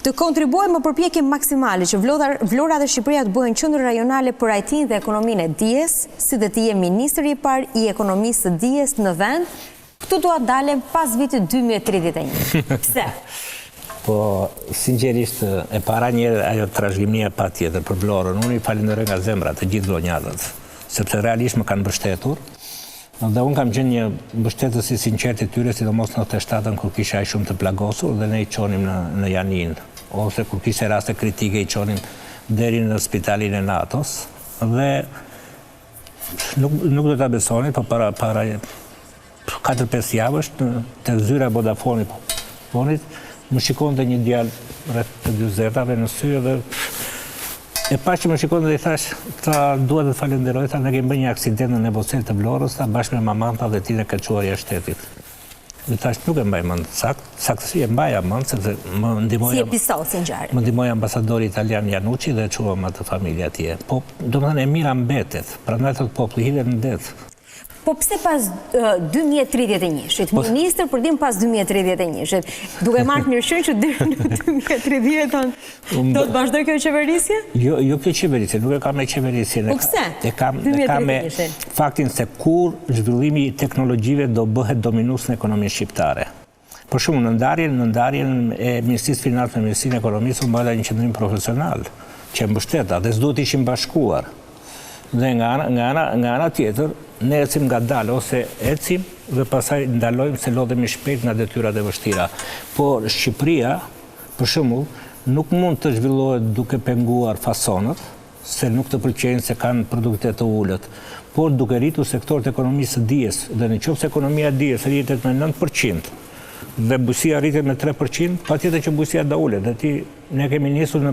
Speaker 2: Të kontribuojmë më përpjekje maksimale që Vlora dhe Shqipëria të bëhen qendër rajonale për IT dhe ekonominë e dijes, si dhe të jenë ministri i parë i ekonomisë së dijes në vend. Këtu dua të dalem pas vitit 2031. Pse?
Speaker 3: Po, sinqerisht, e para njerë ajo trashëgimia pa tjetër për Vlorën. Unë i falenderoj nga zemra të gjithë vlonjatët, sepse realisht më kanë mbështetur. Dhe unë kam qenë një mbështetës i sinqertë i tyre, sidomos në 87-ën kur kisha ai shumë të plagosur dhe ne i çonim në Janin, ose kur kishte raste kritike i çonim deri në spitalin e NATO-s. Dhe nuk do ta besoni, po para 4-5 javësh te zyra e Vodafonit më shikon dhe një djalë rreth të 40-ave në sy dhe e pa që më shikon dhe i thash, duhet të falenderoj, ne kemi bërë një aksident në Nevocel të Vlorës, bashkë me mamanta dhe ti në këtë quar jashtë shtetit. Dhe thash, nuk e mbaj mend saktësi e mbaja mend, sepse më ndihmoi.
Speaker 2: Si episod si ngjarje.
Speaker 3: Më ndihmoi ambasadori italian Janucci dhe çuam atë familje atje. Po, domethënë e mira mbetet, prandaj thot populli hidhet në det.
Speaker 2: Po pse pas 2031-shit? Ministër përdim pas 2031-shit. Duke marrë mirëqen që deri në 2030-ën do të vazhdoj kjo qeverisje?
Speaker 3: Jo kjo qeverisje, nuk e kam me qeverisje.
Speaker 2: Po pse?
Speaker 3: E kam me faktin se kur zhvillimi i teknologjive do bëhet dominus në ekonominë shqiptare. Për shumë, në ndarjen e Ministrisë Financës me Ministrinë e Ekonomisë u mbajta një qendrim profesional që mbështeta dhe s'duhet ishin bashkuar. Dhe nga ana tjetër, ne ecim nga dalë, ose ecim dhe pasaj ndalojmë se lodhemi shpejt nga detyrat e vështira. Por Shqipëria, për shembull, nuk mund të zhvillohet duke penguar fasonët, se nuk të pëlqejnë se kanë produkte të ulët, por duke rritur sektorët e ekonomisë së dijes, dhe nëse ekonomia e dijes rritet me 9%, dhe bujësia rritet me 3%, patjetër që bujësia do ulet. Dhe ne kemi nisur në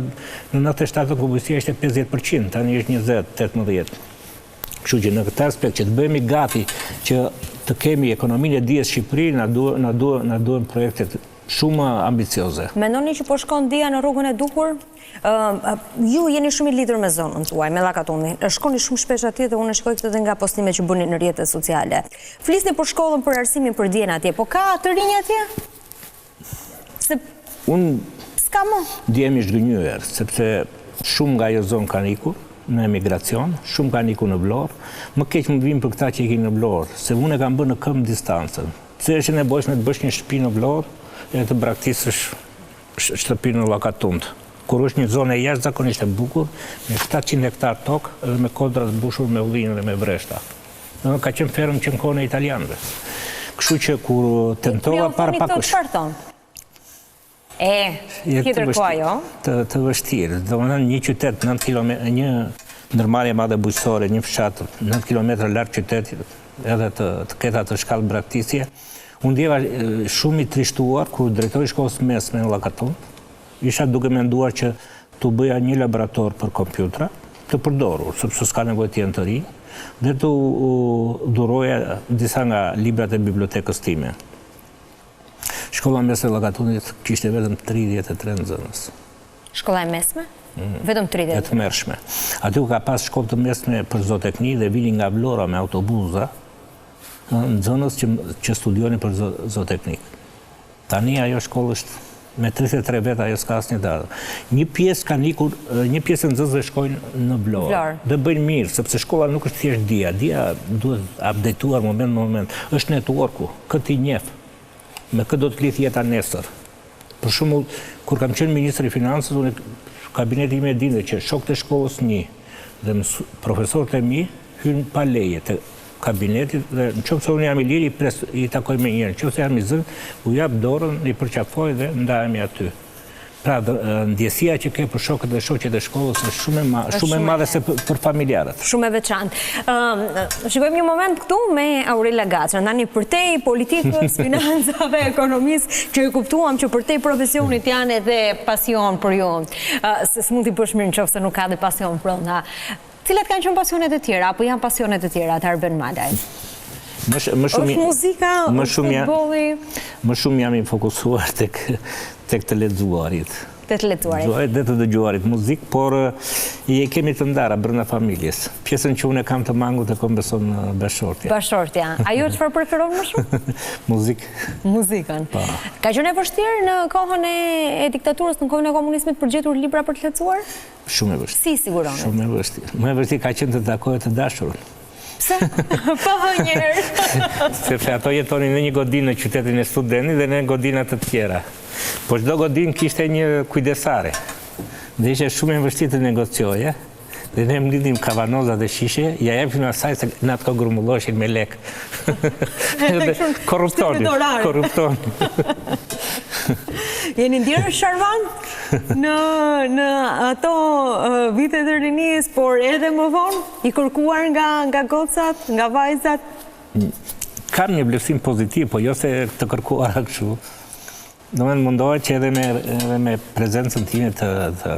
Speaker 3: 97 ku bujësia ishte 50%, tani është 20-18. Kështu që në këtë aspekt që të bëhemi gati që të kemi ekonominë e dijes Shqipëri, na duhen projekte shumë ambicioze.
Speaker 2: Mendoni që po shkon dia në rrugën e duhur? Ju jeni shumë i lidhur me zonën tuaj, me Llakatunin. Shkoni shumë shpesh atje dhe unë shkoj këtë nga postimet që bëni në rrjetet sociale. Flisni për shkollën, për arsimin, për dijen atje, po ka të rinj atje? Se s'ka më.
Speaker 3: Ndjehemi zhgënjur, sepse shumë nga ajo zonë kanë ikur në emigracion, shumë kanë ikur në Vlorë. Më keq më vjen për këta që ikin në Vlorë, se unë e kam bërë në këmbë distancën. Pse është e nevojshme të bësh një shtëpi në Vlorë e të braktisësh shtëpinë në Llakatun. Kur është një zonë e jashtëzakonisht e bukur, me 700 hektar tokë dhe me kodra të mbushur me ullinj dhe me vreshta. Ka qenë ferm që në kohën e italianëve. Kështu që kur tentova para pakush.
Speaker 2: Tjetër koha jo?
Speaker 3: Të vështirë. Domethënë një qytet 9 km, një ndërmarrje madhe bujqësore, një fshat 9 km larg qytetit, edhe të ketë atë shkallë braktisje. Unë ndjeva shumë i trishtuar kur drejtori i shkollës mesme në Llakatun isha duke menduar që t'u bëja një laborator për kompjutra të përdorur, sepse s'ka nevojë të jenë të ri, dhe t'u dhuroja disa nga librat e bibliotekës time. Shkolla mesme e Llakatunit kishte vetëm 33 nxënës.
Speaker 2: Shkolla e mesme? Vetëm 33?
Speaker 3: E të mërshme. Aty ka pas shkollë të mesme për zootehni dhe vinin nga Vlora me autobusa nxënës që studionin për zootehnik. Tani ajo shkollë është me 33 veta, ajo s'ka asnjë datë. Një pjesë e nxënësve shkojnë në Vlorë. Dhe bëjnë mirë, sepse shkolla nuk është thjesht dia. Dia duhet updateuar moment në moment. Është networku, këtë i njeh. Me këtë do të lidh jeta nesër. Për shembull, kur kam qenë ministri i financës, unë kabineti im e dinte që shokët e shkollës një dhe profesorët e mi hynë pa leje të kabinetit dhe në qoftë se unë jam i liri, i takoj me njërë. Në qoftë se jam i zënë, u jap dorën, i përqafoj dhe ndajemi aty. Pra, ndjesia që ke për shokët dhe shoqet e shkollës është shumë e madhe se për familjarët.
Speaker 2: Shumë e veçantë. Shikojmë një moment këtu me Aurela Gaçra, ndani përtej politikës, financave, ekonomisë, që e kuptuam që përtej profesionit janë edhe pasion për ju. Se s'mund t'i bësh mirë në qoftë se nuk ka dhe pasion brenda. Cilat kanë qenë pasionet e tjera, apo janë pasionet e tjera të Arben Malaj?
Speaker 3: Është
Speaker 2: muzika, është futbolli?
Speaker 3: Më shumë jam i fokusuar tek të lexuarit.
Speaker 2: Të lexuarit?
Speaker 3: Dhe të dëgjuarit muzikë, por i kemi të ndara brenda familjes. Pjesën që unë kam të mangut e kom beson në bashortja.
Speaker 2: Bashortja. Ajo çfarë preferon më shumë?
Speaker 3: Muzikë.
Speaker 2: Muzikën. Ka qenë e vështirë në kohën e diktaturës, në kohën e komunizmit për gjetur libra për të lexuar?
Speaker 3: Shumë e vështirë.
Speaker 2: Si siguronet?
Speaker 3: Shumë e vështirë. Më e vështirë ka qenë të takohet të dashurën.
Speaker 2: Pse? Po njërë.
Speaker 3: Sepse ato jetonin në një godinë në qytetin e Studenit dhe në godinat të tjera. Po çdo godinë kishte një kujdesare. Dhe ishte shumë e vështirë të negocioje. Dhe ne mblidhim kavanoza dhe shishe, ja jepim asaj se në atë kohë grumulloshin me lek. Korruptoni.
Speaker 2: Jeni ndjerë Sharvan në ato vitet e rinis, por edhe më vonë, i kërkuar nga gocat, nga vajzat?
Speaker 3: Kam një vlerësim pozitiv, po jo se të kërkuar kështu. Domethënë mundohet që edhe me prezencën time të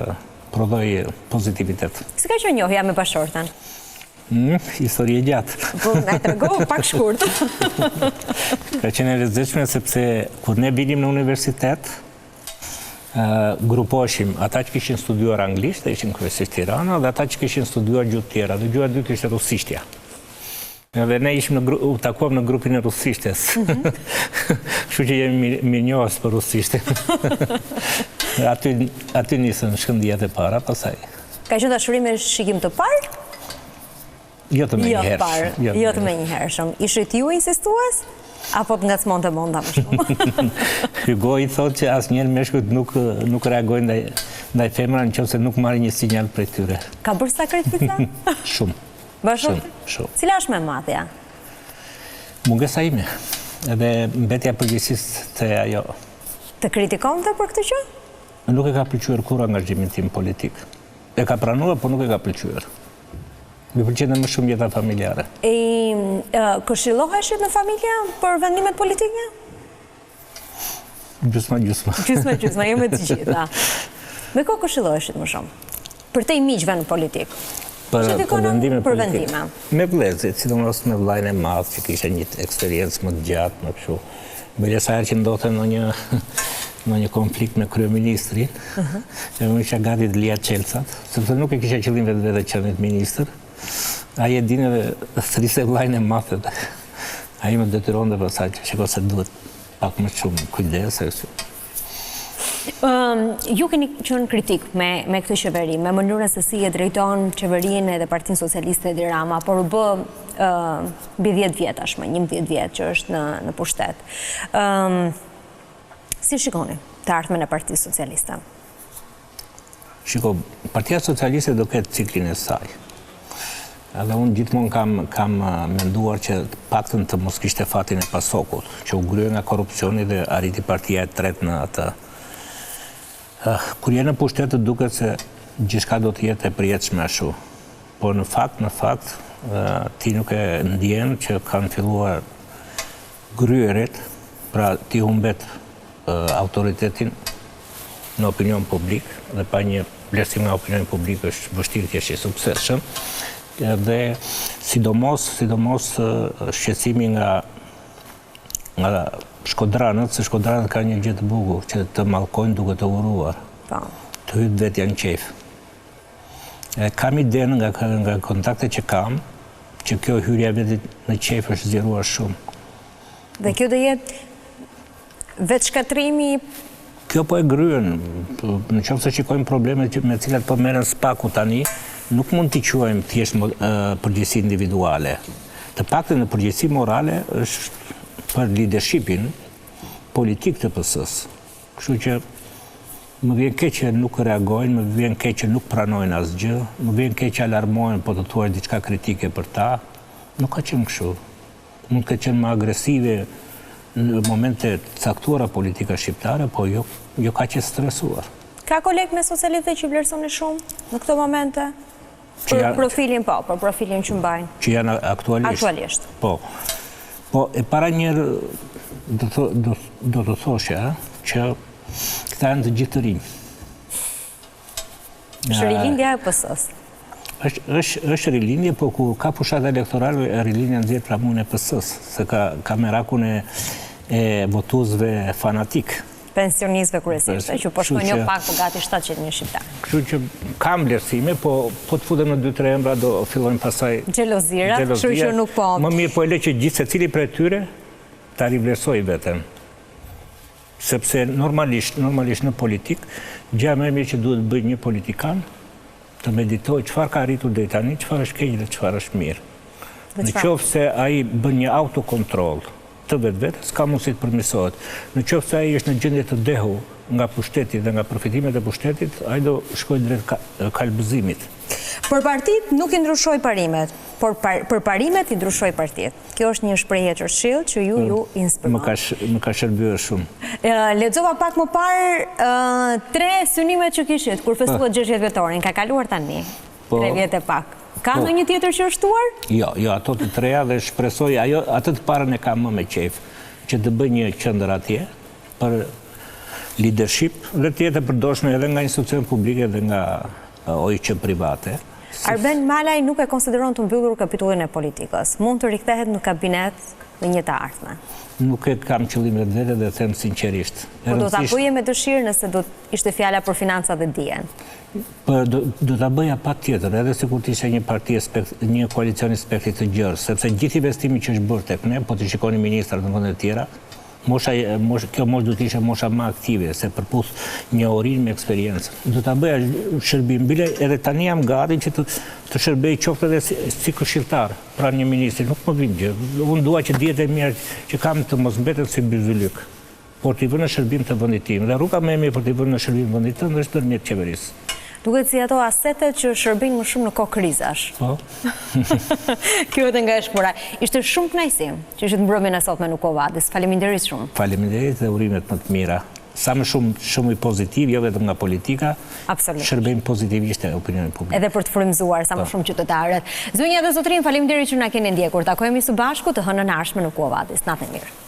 Speaker 3: prodhoj pozitivitet.
Speaker 2: Si ka qenë njohja me bashortën?
Speaker 3: Histori e gjatë.
Speaker 2: Po, na tregohu pak shkurt.
Speaker 3: Ka qenë e rrezikshme sepse kur ne binim në universitet, grupoheshim ata që kishin studiuar anglisht, dhe ishin kryesisht Tirana, dhe ata që kishin studiuar gjuhë tjera, dhe gjuha dytë ishte rusishtja. Edhe ne ishim u takuam në grupin e rusishtes. Kështu që jemi mirënjohës për rusishten. Aty nisën shkëndijat e para, pasaj.
Speaker 2: Ka qenë dashuri me shikim të parë?
Speaker 3: Jo të menjëhershëm.
Speaker 2: Jo të menjëhershëm. Ishit ju insistues? Apo të ngacmonte monda më shumë?
Speaker 3: Hugo i thotë që asnjëherë meshkujt nuk reagojnë ndaj femrave nëse nuk marrin një sinjal prej tyre.
Speaker 2: Ka bërë sakrifica?
Speaker 3: Shumë.
Speaker 2: Shumë. Cila është më e madhja?
Speaker 3: Mungesa ime. Edhe mbetja përgjegjësisë te ajo.
Speaker 2: Të kritikonte për këtë gjë?
Speaker 3: Nuk e ka pëlqyer kurrë angazhimin tim politik. E ka pranuar, por nuk e ka pëlqyer. Më pëlqen më shumë jeta familjare.
Speaker 2: Këshilloheshit në familja për vendimet politike?
Speaker 3: Gjysma.
Speaker 2: Gjysma, jo me të gjitha. Me ko këshilloheshit më shumë? Për te i miqve në politik?
Speaker 3: Për vendime
Speaker 2: politik?
Speaker 3: Me vlezit, sidomos me vllajën e madh që kishte një eksperiencë më të gjatë, më kështu. Mbërsa herë që ndodhte në një konflikt me kryeministrin, e unë isha gati të lija çelësat, sepse nuk e kisha qëllim vetë të qenë ministër. Ai e dinë dhe thrisë vllajën e madh. Ai më detyronte pasaj që shikoj se duhet pak më shumë kujdes.
Speaker 2: Ju keni qenë kritik me këtë qeveri, me mënyrën se si e drejton qeverinë edhe Partinë Socialiste Edi Rama, por u bë mbi 10 vjet tashmë, 11 vjet që është në pushtet. Si shikoni të ardhmen e Partisë Socialiste?
Speaker 3: Shiko, Partia Socialiste do ketë ciklin e saj. Edhe unë gjithmonë kam menduar që paktën të mos kishte fatin e PASOK-ut, që u grye nga korrupsioni dhe arriti partia e tretë në atë. Kur je në pushtet të duket se gjithçka do të jetë e përjetshme ashtu. Por në fakt, ti nuk e ndjen që kanë filluar gryeret, pra ti humbet autoritetin në opinion publik, dhe pa një vlerësim nga opinioni publik është vështirë të jesh i suksesshëm. Dhe sidomos shqetësimi nga shkodranët, se shkodranët ka një gjë të bukur, që të mallkojnë duke të uruar. Të hyjë vetë janë qef. Kam idenë nga kontakte që kam, që kjo hyrja vetë në qef është zgjeruar shumë.
Speaker 2: Dhe kjo do jetë vetë shkatrimi?
Speaker 3: Kjo po e gryen. Në qoftë se shikojmë problemet me cilat po merren spaku tani, nuk mund t'i quajmë thjesht përgjegjësi individuale. Të paktën në përgjegjësi morale është për leadershipin politik të PS-s. Kështu që më vjen keq që nuk reagojnë, më vjen keq që nuk pranojnë asgjë, më vjen keq që alarmojnë po të thuash diçka kritike për ta. Nuk ka qenë kështu. Mund të ketë më agresive në momente caktuara politika shqiptare, po jo ka qenë stresuar.
Speaker 2: Ka kolegë me socialistë që vlerësoni shumë në këto momente? Për profilin për profilin që mbajnë.
Speaker 3: Që janë aktualisht?
Speaker 2: Aktualisht.
Speaker 3: Po, e para njerë do të thoshe që këta janë të gjithë të rinj.
Speaker 2: Është rilindja e PS-s?
Speaker 3: është rilindje, po ku ka fushat elektorale, rilindja nxjerr pramun e PS-s, se ka merakun e votuesve fanatik.
Speaker 2: Pensionistëve kryesisht, që po shkojnë jo pak, po gati 700.000 shqiptarë.
Speaker 3: Kështu që kam vlerësime, po të futem në 2-3 emra do fillojnë pasaj
Speaker 2: xhelozira, kështu që nuk po.
Speaker 3: Më mirë po e le që gjithë secili prej tyre ta rivlerësoj veten. Sepse normalisht në politik, gjë më e mirë që duhet bëj një politikan, të meditoj çfarë ka arritur deri tani, çfarë është keq dhe çfarë është mirë. Në qoftë se ai bën një autokontroll të vetë, s'ka mundësi të përmirësohet. Në qoftë se ai është në gjendje të dehu nga pushteti dhe nga përfitimet e pushtetit, ai do shkojë drejt kalbëzimit.
Speaker 2: Për partit nuk i ndryshoj parimet, por për parimet i ndryshoj partit. Kjo është një shprehje Churchill që ju inspiron.
Speaker 3: Më ka shërbyer shumë.
Speaker 2: Lexova pak më parë 3 synimet që kishit kur festuat 60 vjetorin, ka kaluar tani 3 vjet e pak. Ka ndonjë tjetër që është shtuar? Jo,
Speaker 3: ato të treja dhe shpresoj, atë të parën e kam më me qejf, që të bëj një qendër atje për leadership dhe të jetë e përdorshme edhe nga institucione publike dhe nga OIQ private,
Speaker 2: Arben Malaj nuk e konsideron të mbyllur kapitullin e politikës. Mund të rikthehet në kabinet në një të ardhme.
Speaker 3: Nuk e kam qëllimet vete dhe them sinqerisht.
Speaker 2: Po do ta bëje me dëshirë nëse do ishte fjala për financa dhe dijen.
Speaker 3: Do ta bëja patjetër, edhe sikur të ishte një koalicion i spektrit të gjerë, sepse gjithë investimi që është bërë tek ne, po të shikoni ministrat në vende të tjera, kjo moshë do të ishte mosha më aktive, se përputh një orin me eksperiencë. Do ta bëja shërbim bile, edhe tani jam gati që të shërbej qoftë edhe si këshilltar pranë një ministri, nuk më vjen gjë. Unë dua që dihet e mirë që kam të mos mbetet si byzylyk, por t'i vënë në shërbim të vendit tim. Dhe rruga më e mirë për t'i vënë në shërbim të vendit tënd është ndërmjet qeverisë.
Speaker 2: Duket si ato asetet që shërbejnë më shumë në kohë krizash.
Speaker 3: Po.
Speaker 2: Kjo edhe nga shpora. Ishte shumë kënaqësi që ishit mbrëmjen e sotme në Kovadis. Faleminderit shumë.
Speaker 3: Faleminderit dhe urimet më të mira. Sa më shumë i pozitiv, jo vetëm nga politika, shërbejmë pozitivisht e opinionin publik.
Speaker 2: Edhe për të frymëzuar sa më shumë qytetarët. Zonja dhe zotrin, faleminderit që na keni ndjekur. Takohemi së bashku të hënën e ardhshme në Kovadis. Natën e mirë.